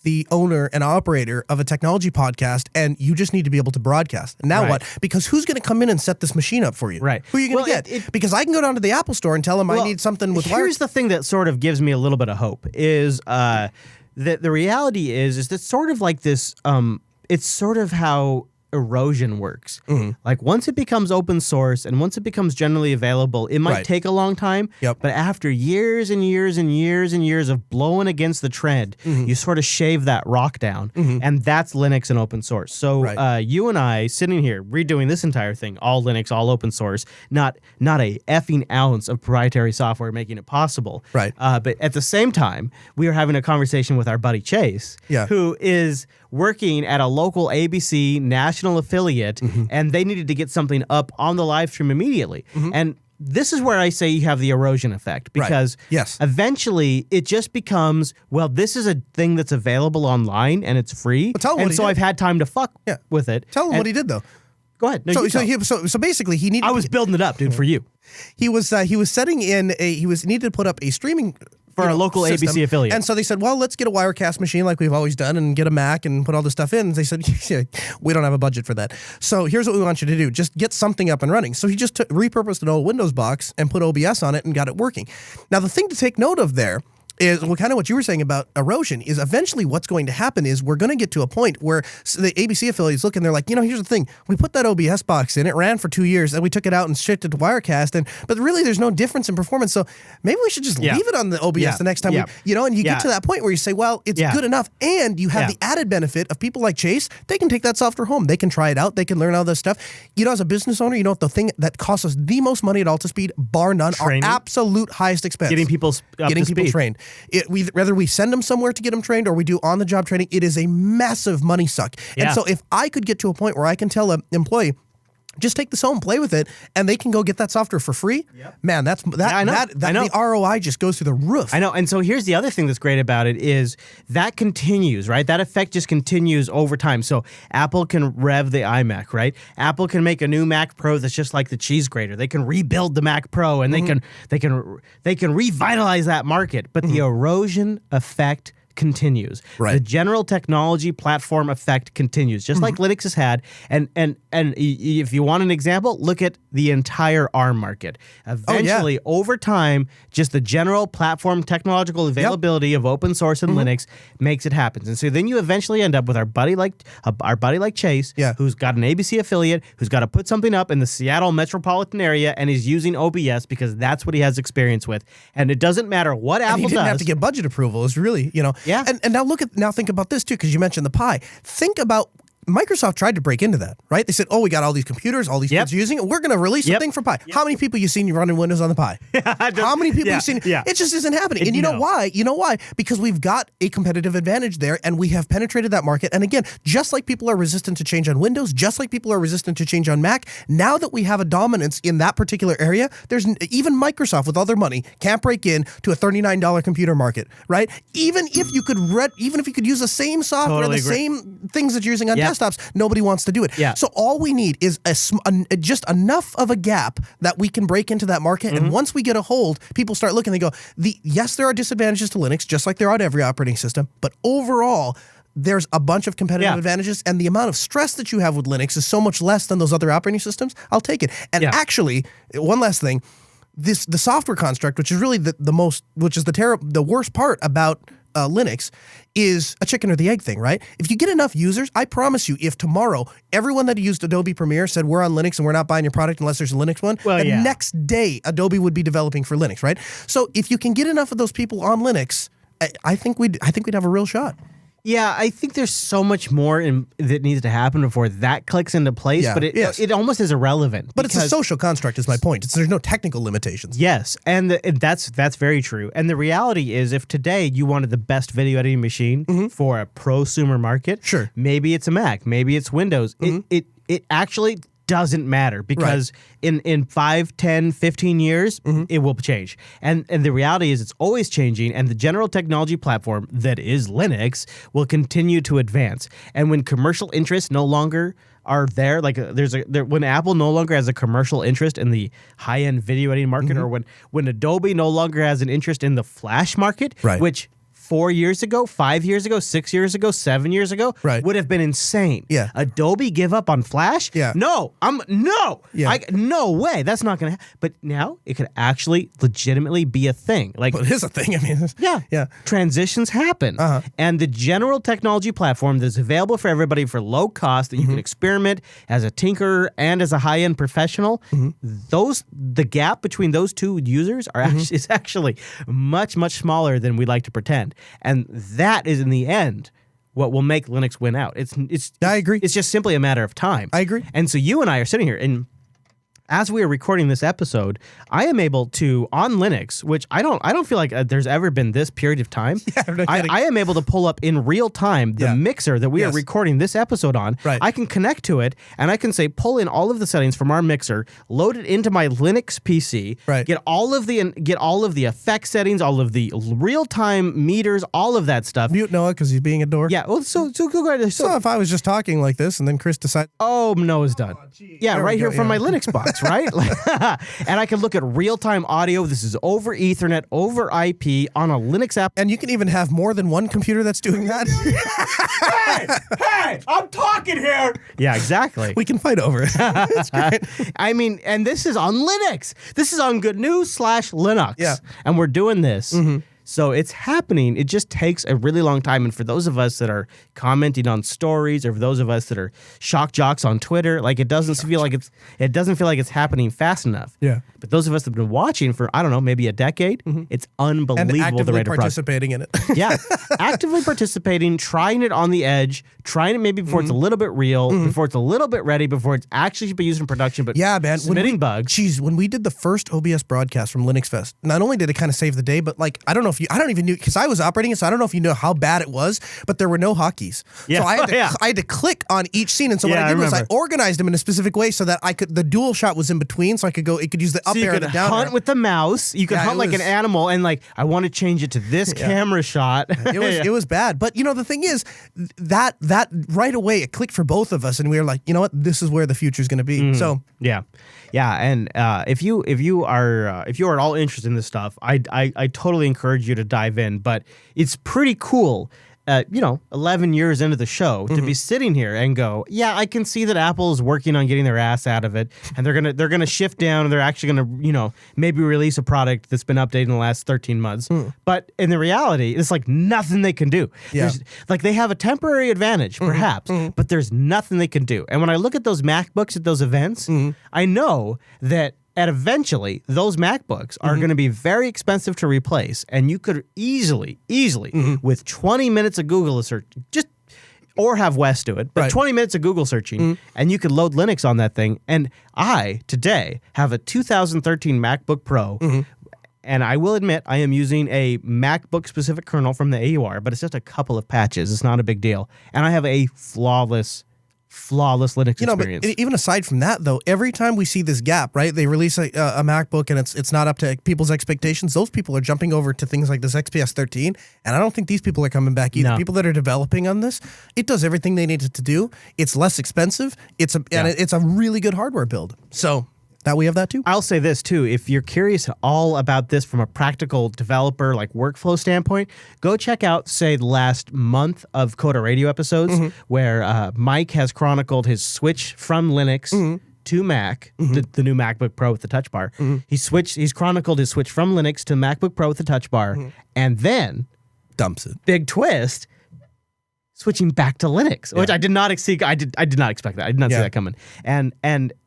Speaker 3: the owner and operator of a technology podcast and you just need to be able to broadcast? And now what? Because who's going to come in and set this machine up for you?
Speaker 2: Right.
Speaker 3: Who are you going to get? Because I can go down to the Apple store and tell them I need something with wires.
Speaker 2: Here's the thing that sort of gives me a little bit of hope is that the reality is that sort of like this. It's sort of how erosion works. Like once it becomes open source and once it becomes generally available, it might take a long time, but after years and years and years and years of blowing against the trend, you sort of shave that rock down, and that's Linux and open source. So you and I sitting here redoing this entire thing, all Linux, all open source, not a effing ounce of proprietary software making it possible.
Speaker 3: Right.
Speaker 2: But at the same time, we are having a conversation with our buddy Chase, who is working at a local ABC national affiliate, and they needed to get something up on the live stream immediately. And this is where I say you have the erosion effect, because eventually it just becomes, well, this is a thing that's available online and it's free, and so I've had time to fuck with it.
Speaker 3: Tell him what he did, though.
Speaker 2: Go ahead. No,
Speaker 3: so basically, he needed.
Speaker 2: I was building it up, dude, for you.
Speaker 3: He was setting in needed to put up a streaming
Speaker 2: for a local
Speaker 3: system.
Speaker 2: ABC affiliate.
Speaker 3: And so they said, well, let's get a Wirecast machine like we've always done and get a Mac and put all this stuff in. And they said, we don't have a budget for that. So here's what we want you to do. Just get something up and running. So he just repurposed an old Windows box and put OBS on it and got it working. Now, the thing to take note of there is, kind of what you were saying about erosion, is eventually what's going to happen is we're going to get to a point where the ABC affiliates look and they're like, here's the thing. We put that OBS box in, it ran for 2 years, and we took it out and shipped it to Wirecast, but really there's no difference in performance. So maybe we should just leave it on the OBS the next time, and you get to that point where you say, well, it's good enough, and you have the added benefit of people like Chase. They can take that software home. They can try it out. They can learn all this stuff. As a business owner, the thing that costs us the most money at AltaSpeed, bar none,
Speaker 2: training.
Speaker 3: Our absolute highest expense.
Speaker 2: Getting people
Speaker 3: trained. Whether we send them somewhere to get them trained or we do on-the-job training, it is a massive money suck. And so if I could get to a point where I can tell an employee, Just take this home, play with it, and they can go get that software for free. Yep. Man, I know. The ROI just goes through the roof.
Speaker 2: I know. And so here's the other thing that's great about it is that continues, right? That effect just continues over time. So Apple can rev the iMac, right? Apple can make a new Mac Pro that's just like the cheese grater. They can rebuild the Mac Pro, and they can revitalize that market. But the erosion effect continues.
Speaker 3: Right.
Speaker 2: The general technology platform effect continues, just like Linux has had. And if you want an example, look at the entire ARM market. Eventually, over time, just the general platform technological availability of open source and Linux makes it happen. And so then you eventually end up with our buddy like Chase, who's got an ABC affiliate, who's got to put something up in the Seattle metropolitan area, and he's using OBS because that's what he has experience with. And it doesn't matter what Apple does.
Speaker 3: He didn't have to get budget approval. It's really,
Speaker 2: Yeah.
Speaker 3: And now think about this too, because you mentioned the Pi. Think about Microsoft tried to break into that, right? They said, we got all these computers, all these kids using it. We're going to release a thing for Pi. How many people you seen you running Windows on the Pi? How many people you seen? It just isn't happening. And you know why? You know why? Because we've got a competitive advantage there, and we have penetrated that market. And again, just like people are resistant to change on Windows, just like people are resistant to change on Mac, now that we have a dominance in that particular area, there's even Microsoft with all their money can't break in to a $39 computer market, right? Even if you could use the same software, same things that you're using on desktops, nobody wants to do it. So all we need is just enough of a gap that we can break into that market. And once we get a hold, people start looking, they go, yes, there are disadvantages to Linux, just like there are to every operating system. But overall, there's a bunch of competitive advantages, and the amount of stress that you have with Linux is so much less than those other operating systems. I'll take it. And actually, one last thing, the software construct, which is really the worst part about Linux, is a chicken or the egg thing, right? If you get enough users, I promise you, if tomorrow everyone that used Adobe Premiere said we're on Linux and we're not buying your product unless there's a Linux one, next day Adobe would be developing for Linux, right? So if you can get enough of those people on Linux, I think we'd have a real shot.
Speaker 2: Yeah, I think there's so much more that needs to happen before that clicks into place, but it almost is irrelevant.
Speaker 3: But it's a social construct is my point. There's no technical limitations.
Speaker 2: Yes, and that's very true. And the reality is, if today you wanted the best video editing machine for a prosumer market, maybe it's a Mac, maybe it's Windows. It actually doesn't matter because in 5, 10, 15 years, it will change. And the reality is it's always changing, and the general technology platform that is Linux will continue to advance. And when commercial interests no longer are there, like when Apple no longer has a commercial interest in the high-end video editing market, or when Adobe no longer has an interest in the Flash market, which 4 years ago, 5 years ago, 6 years ago, 7 years ago would have been insane. Adobe give up on Flash? No, no way. That's not going to happen. But now it could actually legitimately be a thing. Like,
Speaker 3: it is a thing. I mean,
Speaker 2: transitions happen. And the general technology platform that's available for everybody for low cost that you can experiment as a tinkerer and as a high-end professional, the gap between those two users is actually much, much smaller than we like to pretend. And that is, in the end, what will make Linux win out. I agree. It's just simply a matter of time.
Speaker 3: I agree.
Speaker 2: And so you and I are sitting here, and as we are recording this episode, I am able to, on Linux, which I don't feel like there's ever been this period of time. I am able to pull up in real time the mixer that we are recording this episode on. I can connect to it, and I can say pull in all of the settings from our mixer, load it into my Linux PC, get all of the effect settings, all of the real time meters, all of that stuff.
Speaker 3: Mute Noah because he's being a dork.
Speaker 2: Yeah. Well, so go ahead.
Speaker 3: So if I was just talking like this, and then Chris decides,
Speaker 2: Noah's done. Right here from my Linux box. Right? And I can look at real-time audio. This is over Ethernet, over IP, on a Linux app.
Speaker 3: And you can even have more than one computer that's doing that.
Speaker 2: Hey, I'm talking here. Yeah, exactly.
Speaker 3: We can fight over it. It's great.
Speaker 2: I mean, and this is on Linux. This is on Good News /Linux.
Speaker 3: Yeah.
Speaker 2: And we're doing this. So it's happening. It just takes a really long time. And for those of us that are commenting on stories, or for those of us that are shock jocks on Twitter, like it doesn't feel like it's happening fast enough.
Speaker 3: Yeah.
Speaker 2: But those of us that have been watching for, I don't know, maybe a decade, it's unbelievable.
Speaker 3: And actively
Speaker 2: the rate of
Speaker 3: participating in it.
Speaker 2: Yeah. Actively participating, trying it on the edge, trying it maybe before it's a little bit real, before it's a little bit ready, before it's actually should be used in production, but submitting bugs.
Speaker 3: Geez, when we did the first OBS broadcast from Linux Fest, not only did it kind of save the day, but like, I don't know if I don't even know, because I was operating it, so I don't know if you know how bad it was, but there were no hotkeys.
Speaker 2: Yeah.
Speaker 3: So
Speaker 2: Yeah.
Speaker 3: I had to click on each scene. And so what
Speaker 2: Yeah,
Speaker 3: I did
Speaker 2: I
Speaker 3: was I
Speaker 2: remember.
Speaker 3: organized them in a specific way so that the dual shot was in between, so it could use the up
Speaker 2: So you
Speaker 3: arrow
Speaker 2: could
Speaker 3: and the down
Speaker 2: hunt
Speaker 3: arrow.
Speaker 2: with the mouse. You could
Speaker 3: Yeah,
Speaker 2: hunt
Speaker 3: it
Speaker 2: like an
Speaker 3: was-
Speaker 2: animal, and like I want to change it to this camera shot.
Speaker 3: It was bad. But the thing is that right away it clicked for both of us, and we were like, you know what, this is where the future is going to be. So
Speaker 2: Yeah, and if you are at all interested in this stuff, I totally encourage you to dive in. But it's pretty cool. 11 years into the show to be sitting here and go, yeah, I can see that Apple is working on getting their ass out of it, and they're gonna shift down, and they're actually gonna maybe release a product that's been updated in the last 13 months. But in the reality, it's like nothing they can do.
Speaker 3: Yeah.
Speaker 2: Like they have a temporary advantage, perhaps, but there's nothing they can do. And when I look at those MacBooks at those events, I know that. And eventually, those MacBooks are going to be very expensive to replace, and you could easily, with 20 minutes of Google search, or have Wes do it, but
Speaker 3: Right.
Speaker 2: 20 minutes of Google searching, and you could load Linux on that thing. And I, today, have a 2013 MacBook Pro, and I will admit I am using a MacBook-specific kernel from the AUR, but it's just a couple of patches. It's not a big deal. And I have a flawless Linux experience.
Speaker 3: But even aside from that, though, every time we see this gap, right? They release a MacBook and it's not up to people's expectations. Those people are jumping over to things like this XPS 13, and I don't think these people are coming back either.
Speaker 2: No.
Speaker 3: People that are developing on this, it does everything they need it to do. It's less expensive. And it's a really good hardware build. So now we have that too.
Speaker 2: I'll say this too, if you're curious all about this from a practical developer like workflow standpoint, go check out, say, the last month of Coda Radio episodes where Mike has chronicled his switch from Linux to Mac, the new MacBook Pro with the touch bar. He's chronicled his switch from Linux to MacBook Pro with the touch bar, and then,
Speaker 3: Dumps it.
Speaker 2: big twist, switching back to Linux, which I did not expect. I did not expect that. I did not see that coming. And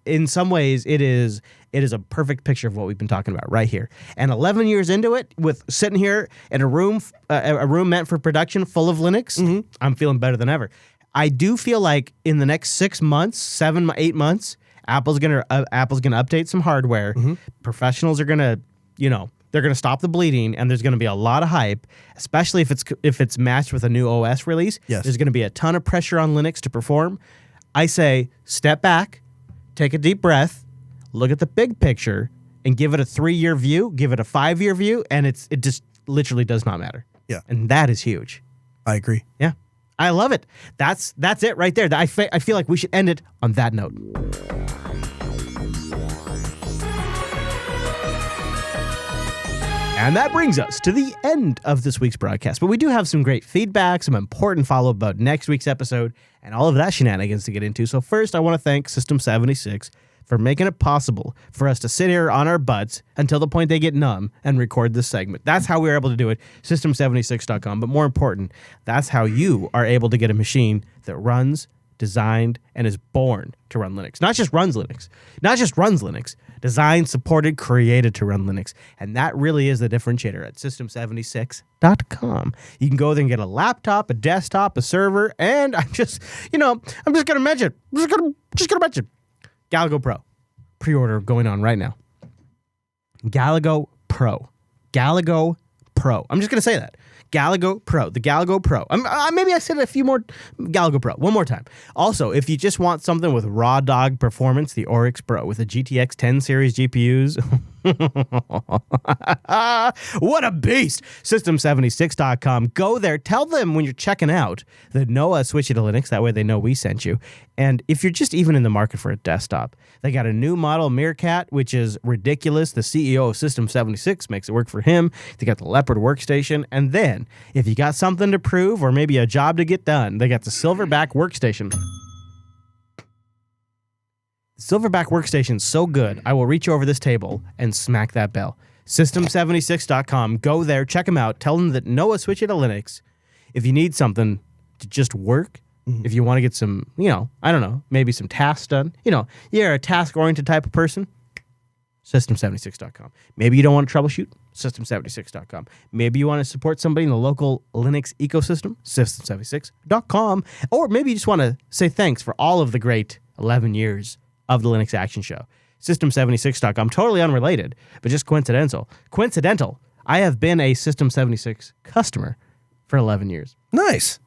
Speaker 2: in some ways, it is a perfect picture of what we've been talking about right here. And 11 years into it, with sitting here in a room meant for production full of Linux, I'm feeling better than ever. I do feel like in the next 6 months, 7, 8 months, Apple's gonna update some hardware. Professionals are gonna, they're going to stop the bleeding, and there's going to be a lot of hype, especially if it's matched with a new OS release.
Speaker 3: Yes.
Speaker 2: There's going to be a ton of pressure on Linux to perform. I say step back, take a deep breath, look at the big picture, and give it a 3-year view, give it a 5-year view, and it just literally does not matter.
Speaker 3: Yeah.
Speaker 2: And that is huge.
Speaker 3: I agree.
Speaker 2: Yeah. I love it. That's it right there. I feel like we should end it on that note. And that brings us to the end of this week's broadcast. But we do have some great feedback, some important follow-up about next week's episode, and all of that shenanigans to get into. So first, I want to thank System 76 for making it possible for us to sit here on our butts until the point they get numb and record this segment. That's how we were able to do it, system76.com. But more important, that's how you are able to get a machine that runs, designed, and is born to run Linux. Not just runs Linux, not just runs Linux, designed, supported, created to run Linux. And that really is the differentiator at system76.com. You can go there and get a laptop, a desktop, a server, and I'm just going to mention, Galago Pro. Pre-order going on right now. Galago Pro. I'm just going to say that. Galago Pro, the Galago Pro. Maybe I said a few more. Galago Pro, one more time. Also, if you just want something with raw dog performance, the Oryx Pro with a GTX 10 series GPUs. What a beast! System76.com. Go there. Tell them when you're checking out that Noah switched you to Linux. That way they know we sent you. And if you're just even in the market for a desktop, they got a new model Meerkat, which is ridiculous. The CEO of System76 makes it work for him. They got the Leopard workstation. And then, if you got something to prove or maybe a job to get done, they got the Silverback workstation. Silverback workstation's so good, I will reach over this table and smack that bell. System76.com. Go there, check them out. Tell them that Noah switched you to Linux. If you need something to just work, if you want to get some, maybe some tasks done, you're a task-oriented type of person, System76.com. Maybe you don't want to troubleshoot, System76.com. Maybe you want to support somebody in the local Linux ecosystem, System76.com. Or maybe you just want to say thanks for all of the great 11 years of the Linux Action Show. System76.com, totally unrelated, but just coincidental. I have been a System 76 customer for 11 years.
Speaker 3: Nice.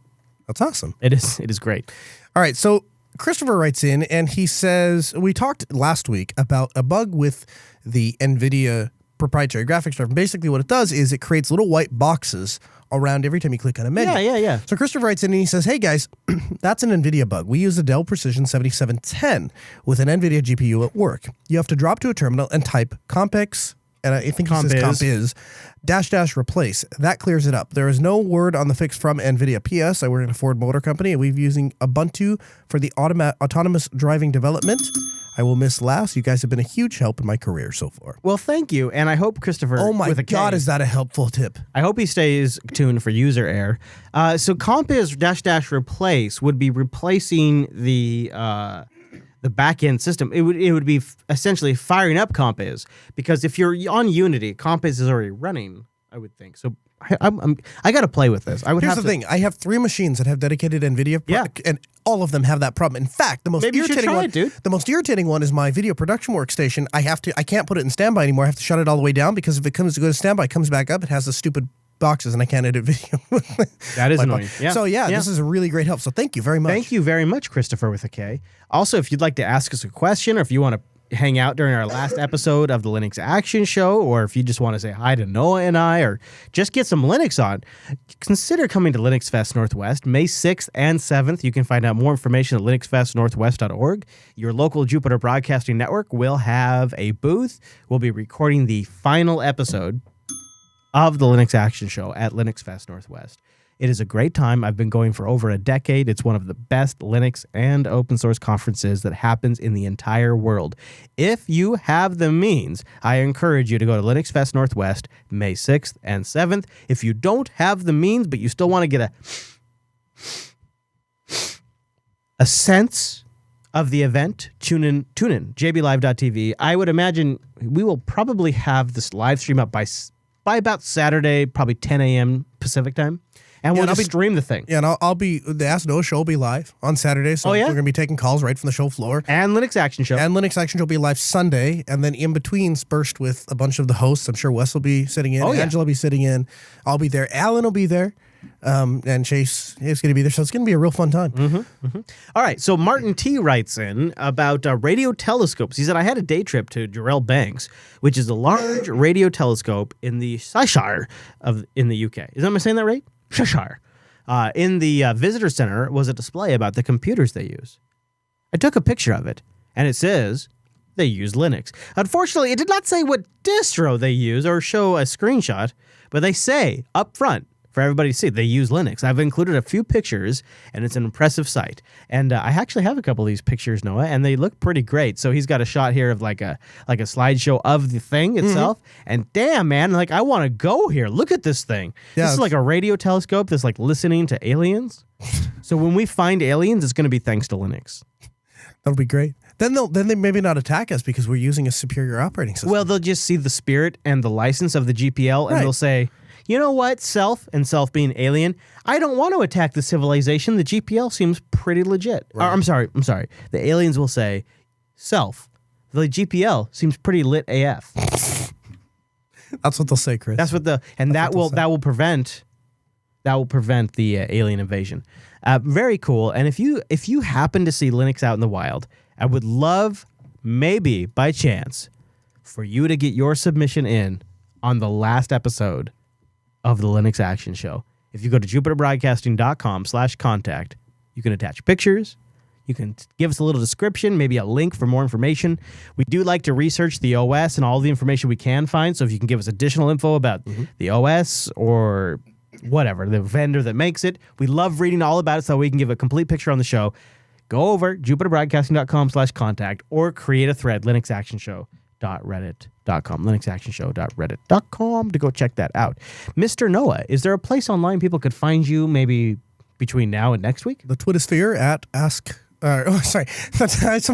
Speaker 3: That's awesome.
Speaker 2: It is great.
Speaker 3: All right, so Christopher writes in and he says, we talked last week about a bug with the NVIDIA proprietary graphics driver. Basically what it does is it creates little white boxes around every time you click on a menu.
Speaker 2: Yeah.
Speaker 3: So Christopher writes in and he says, hey guys, that's an NVIDIA bug. We use a Dell Precision 7710 with an NVIDIA GPU at work. You have to drop to a terminal and type compx, and I think he says compiz, -- replace. That clears it up. There is no word on the fix from NVIDIA. P.S. I work in a Ford Motor Company and we're using Ubuntu for the autonomous driving development. I will miss last. You guys have been a huge help in my career so far.
Speaker 2: Well, thank you. And I hope Christopher,
Speaker 3: Oh my
Speaker 2: with a
Speaker 3: God,
Speaker 2: K,
Speaker 3: is that a helpful tip?
Speaker 2: I hope he stays tuned for user error. So compiz -- replace would be replacing the back-end system. It would be essentially firing up compiz, because if you're on Unity, compiz is already running, I would think. So I got to play with this.
Speaker 3: Here's the thing. I have 3 machines that have dedicated NVIDIA, and all of them have that problem. In fact, the most irritating one, the most irritating one is my video production workstation. I can't put it in standby anymore. I have to shut it all the way down, because if it comes to go to standby, it comes back up, it has the stupid boxes and I can't edit video.
Speaker 2: That is annoying. Yeah.
Speaker 3: So this is a really great help. So thank you very much.
Speaker 2: Thank you very much, Christopher with a K. Also, if you'd like to ask us a question, or if you want to hang out during our last episode of the Linux Action Show, or if you just want to say hi to Noah and I, or just get some Linux on, consider coming to Linux Fest Northwest, May 6th and 7th. You can find out more information at linuxfestnorthwest.org. Your local Jupiter Broadcasting Network will have a booth. We'll be recording the final episode of the Linux Action Show at Linux Fest Northwest. It is a great time. I've been going for over a decade. It's one of the best Linux and open source conferences that happens in the entire world. If you have the means, I encourage you to go to Linux Fest Northwest, May 6th and 7th. If you don't have the means, but you still want to get a sense of the event, tune in, jblive.tv. I would imagine we will probably have this live stream up by about Saturday, probably 10 a.m. Pacific time. And we'll just stream the thing.
Speaker 3: Yeah, and I'll be, the Ask Noah show will be live on Saturday. So we're going to be taking calls right from the show floor.
Speaker 2: And Linux Action Show.
Speaker 3: And Linux Action Show will be live Sunday. And then in between, dispersed with a bunch of the hosts. I'm sure Wes will be sitting in. Angela will be sitting in. I'll be there. Alan will be there. And Chase is going to be there. So it's going to be a real fun time.
Speaker 2: All right. So Martin T. writes in about radio telescopes. He said, I had a day trip to Jarrell Banks, which is a large radio telescope in the Cheshire in the UK. Am I saying that right? Cheshire. In the visitor center was a display about the computers they use. I took a picture of it, and it says they use Linux. Unfortunately, it did not say what distro they use or show a screenshot, but they say up front for everybody to see they use Linux. I've included a few pictures, and it's an impressive sight. And I actually have a couple of these pictures, Noah, and they look pretty great. So he's got a shot here of like a slideshow of the thing itself. And damn, man, like I want to go here. Look at this thing.
Speaker 3: Yeah,
Speaker 2: this is like a radio telescope that's like listening to aliens. So when we find aliens, it's going to be thanks to Linux.
Speaker 3: That'll be great. Then they maybe not attack us because we're using a superior operating system.
Speaker 2: Well, they'll just see the spirit and the license of the GPL, and they'll say, you know what, self being alien, I don't want to attack the civilization. The GPL seems pretty legit. Right. I'm sorry. The aliens will say, self, the GPL seems pretty lit AF.
Speaker 3: That's what they'll say, Chris.
Speaker 2: That's what that will prevent the alien invasion. Very cool. And if you happen to see Linux out in the wild, I would love, maybe by chance, for you to get your submission in on the last episode of the Linux Action Show. If you go to jupiterbroadcasting.com/contact, you can attach pictures. You can give us a little description, maybe a link for more information. We do like to research the OS and all the information we can find. So if you can give us additional info about the OS or whatever, the vendor that makes it, we love reading all about it so we can give a complete picture on the show. Go over jupiterbroadcasting.com/contact or create a thread, linuxactionshow.reddit.com, linuxactionshow.reddit.com to go check that out. Mr. Noah, is there a place online people could find you maybe between now and next week?
Speaker 3: The Twittersphere at Ask... I'm so used to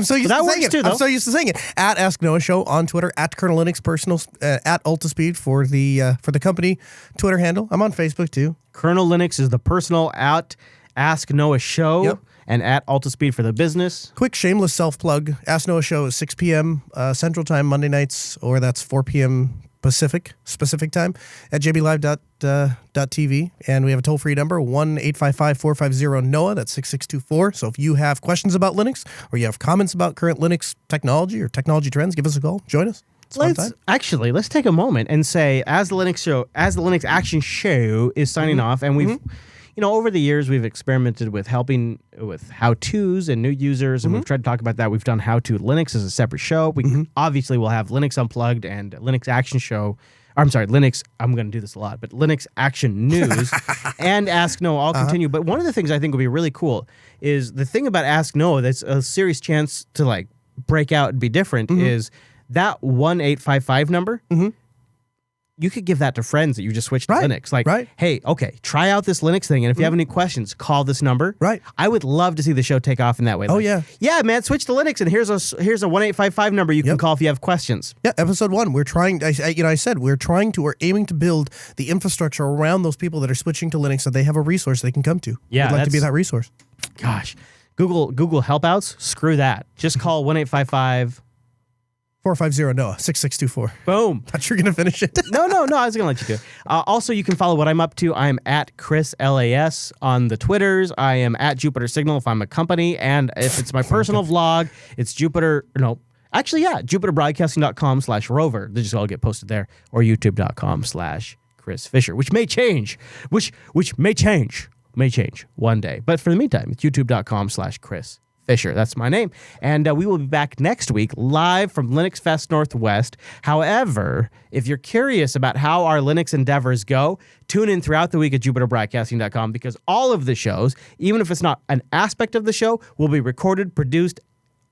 Speaker 3: saying it.
Speaker 2: Too,
Speaker 3: I'm so used to saying it. At Ask Noah Show on Twitter, at Kernel Linux Personal, at Ultispeed for the company Twitter handle. I'm on Facebook too.
Speaker 2: Kernel Linux is the personal, at Ask Noah Show.
Speaker 3: Yep.
Speaker 2: and at AltaSpeed for the business.
Speaker 3: Quick shameless self-plug. Ask Noah show is 6 p.m. Central Time Monday nights, or that's 4 p.m. Pacific time at jblive.tv. And we have a toll-free number, 1-855-450-NOAH. That's 6624. So if you have questions about Linux or you have comments about current Linux technology or technology trends, give us a call. Join us.
Speaker 2: Let's take a moment and say, as the Linux Action Show is signing off, and we've, over the years we've experimented with helping with how-tos and new users, and we've tried to talk about that. We've done how-to Linux as a separate show. We obviously will have Linux Unplugged and Linux Action Show. I'm sorry, Linux. I'm going to do this a lot, but Linux Action News and Ask Noah all continue. But one of the things I think would be really cool is the thing about Ask Noah that's a serious chance to like break out and be different is that 1-855 number. You could give that to friends that you just switched to Linux. Like, hey, okay, try out this Linux thing, and if you have any questions, call this number. I would love to see the show take off in that way. Like, yeah, man, switch to Linux, and here's a 1-855 number you can call if you have questions.
Speaker 3: Yeah, episode 1, we're trying. We're aiming to build the infrastructure around those people that are switching to Linux, so they have a resource they can come to.
Speaker 2: Yeah,
Speaker 3: I'd like to be that resource.
Speaker 2: Gosh, Google Helpouts, screw that. Just call 1-855.
Speaker 3: 450-NOAH, 6624.
Speaker 2: Boom.
Speaker 3: Thought you were going to finish it.
Speaker 2: No, I was going to let you do it. Also, you can follow what I'm up to. I am at Chris LAS on the Twitters. I am at Jupiter Signal if I'm a company. And if it's my personal vlog, it's jupiterbroadcasting.com/rover. They just all get posted there. Or youtube.com/Chris Fisher, which may change. Which may change. May change one day. But for the meantime, it's youtube.com/Chris Fisher. That's my name. And we will be back next week live from Linux Fest Northwest. However, if you're curious about how our Linux endeavors go, tune in throughout the week at jupiterbroadcasting.com, because all of the shows, even if it's not an aspect of the show, will be recorded, produced,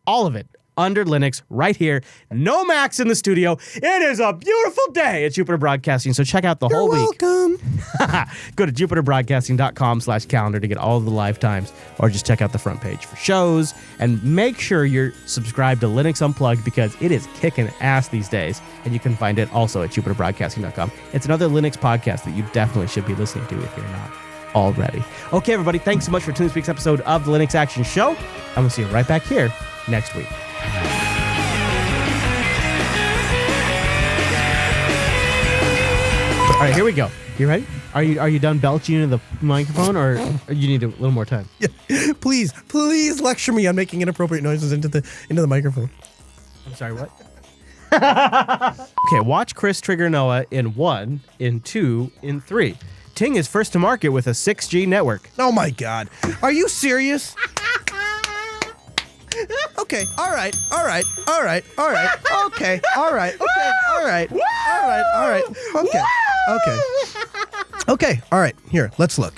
Speaker 2: all of it under Linux right here. No Macs in the studio. It is a beautiful day at Jupiter Broadcasting, so check out the whole week.
Speaker 3: Welcome.
Speaker 2: Go to jupiterbroadcasting.com/calendar to get all of the live times, or just check out the front page for shows, and make sure you're subscribed to Linux Unplugged, because it is kicking ass these days, and you can find it also at jupiterbroadcasting.com. It's another Linux podcast that you definitely should be listening to if you're not already. Okay, everybody, thanks so much for tuning this week's episode of the Linux Action Show, and we'll see you right back here next week. All right, here we go. You ready? Are you done belching into the microphone, or you need a little more time?
Speaker 3: Yeah. Please lecture me on making inappropriate noises into the microphone.
Speaker 2: I'm sorry, what? Okay, watch Chris trigger Noah in 1, in 2, in 3. Ting is first to market with a 6G network.
Speaker 3: Oh my God. Are you serious? Okay, all right. Here, let's look.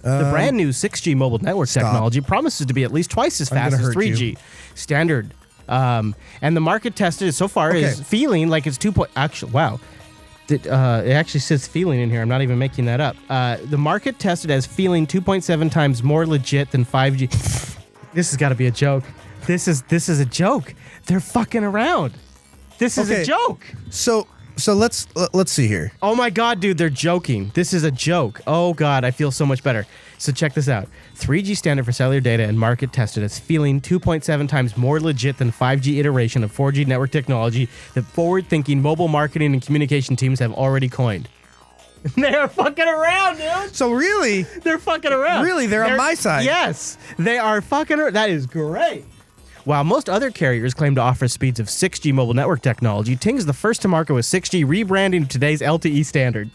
Speaker 2: The brand new 6G mobile network technology promises to be at least twice as fast as 3G standard. And the market tested so far is feeling like it's 2. Actually, wow. It actually says feeling in here. I'm not even making that up. The market tested as feeling 2.7 times more legit than 5G. This has got to be a joke. This is a joke. They're fucking around. This is a joke.
Speaker 3: So let's see here.
Speaker 2: Oh my God, dude, they're joking. This is a joke. Oh God, I feel so much better. So check this out. 3G standard for cellular data and market tested as feeling 2.7 times more legit than 5G iteration of 4G network technology that forward-thinking mobile marketing and communication teams have already coined. They're fucking around, dude.
Speaker 3: So really?
Speaker 2: They're fucking around.
Speaker 3: Really? They're on my side.
Speaker 2: Yes. They are fucking around. That is great. While most other carriers claim to offer speeds of 6G mobile network technology, Ting is the first to market with 6G rebranding today's LTE standard.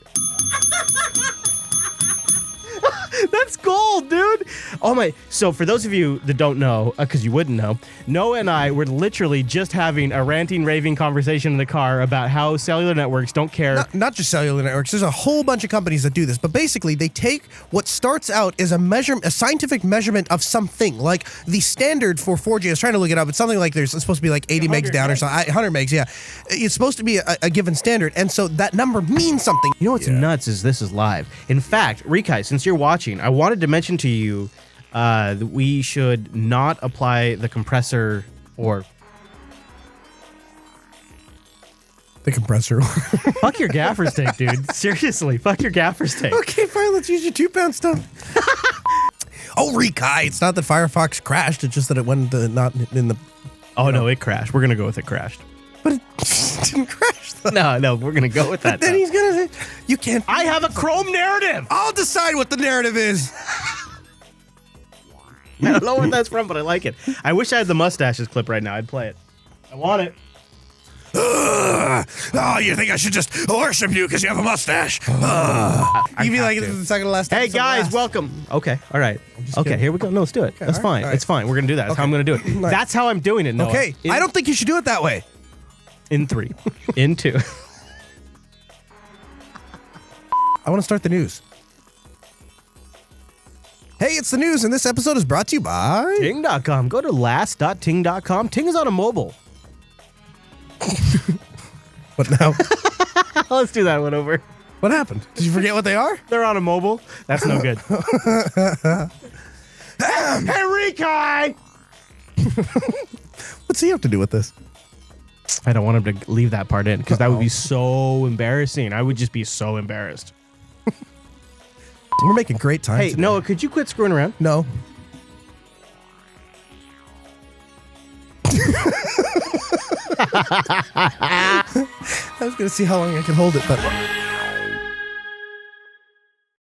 Speaker 2: That's gold, dude. Oh my. So for those of you that don't know, because you wouldn't know, Noah and I were literally just having a ranting, raving conversation in the car about how cellular networks don't care.
Speaker 3: Not just cellular networks. There's a whole bunch of companies that do this. But basically, they take what starts out as a scientific measurement of something. Like the standard for 4G, I was trying to look it up. It's something like it's supposed to be like 80 megs down or something. 100 megs, yeah. It's supposed to be a given standard. And so that number means something.
Speaker 2: You know what's nuts is this is live. In fact, Rikai, since you're watching, I wanted to mention to you that we should not apply the compressor or...
Speaker 3: The compressor.
Speaker 2: Fuck your gaffer's tape, dude. Seriously, fuck your gaffer's tape.
Speaker 3: Okay, fine. Let's use your 2-pound stuff. Oh, Rekai. It's not that Firefox crashed. It's just that it went not in the...
Speaker 2: Oh, no, it crashed. We're going to go with it crashed.
Speaker 3: But it didn't crash, though.
Speaker 2: No, we're going to go with that.
Speaker 3: Then he's going to say, you can't...
Speaker 2: I have a Chrome narrative.
Speaker 3: I'll decide what the narrative is.
Speaker 2: I don't know what that's from, but I like it. I wish I had the mustaches clip right now. I'd play it. I want it.
Speaker 3: Oh, you think I should just worship you because you have a mustache? You feel like it's not going to last.
Speaker 2: Hey, guys, welcome. Okay, all right. Okay,
Speaker 3: kidding.
Speaker 2: here we go. No, let's do it. That's
Speaker 3: all
Speaker 2: fine.
Speaker 3: right.
Speaker 2: It's fine. We're going to do that. That's how I'm going to do it.
Speaker 3: Nice.
Speaker 2: That's how I'm doing it, Noah.
Speaker 3: Okay, I don't think you should do it that way.
Speaker 2: In 3. In 2.
Speaker 3: I want to start the news. Hey, it's the news, and this episode is brought to you by...
Speaker 2: Ting.com. Go to last.ting.com. Ting is on a mobile.
Speaker 3: What now?
Speaker 2: Let's do that one over.
Speaker 3: What happened? Did you forget what they are?
Speaker 2: They're on a mobile. That's no good. Hey, Rekai!
Speaker 3: What's he have to do with this?
Speaker 2: I don't want him to leave that part in because that would be so embarrassing. I would just be so embarrassed.
Speaker 3: We're making great time
Speaker 2: Hey,
Speaker 3: today.
Speaker 2: Noah, could you quit screwing around?
Speaker 3: No. I was going to see how long I can hold it, but...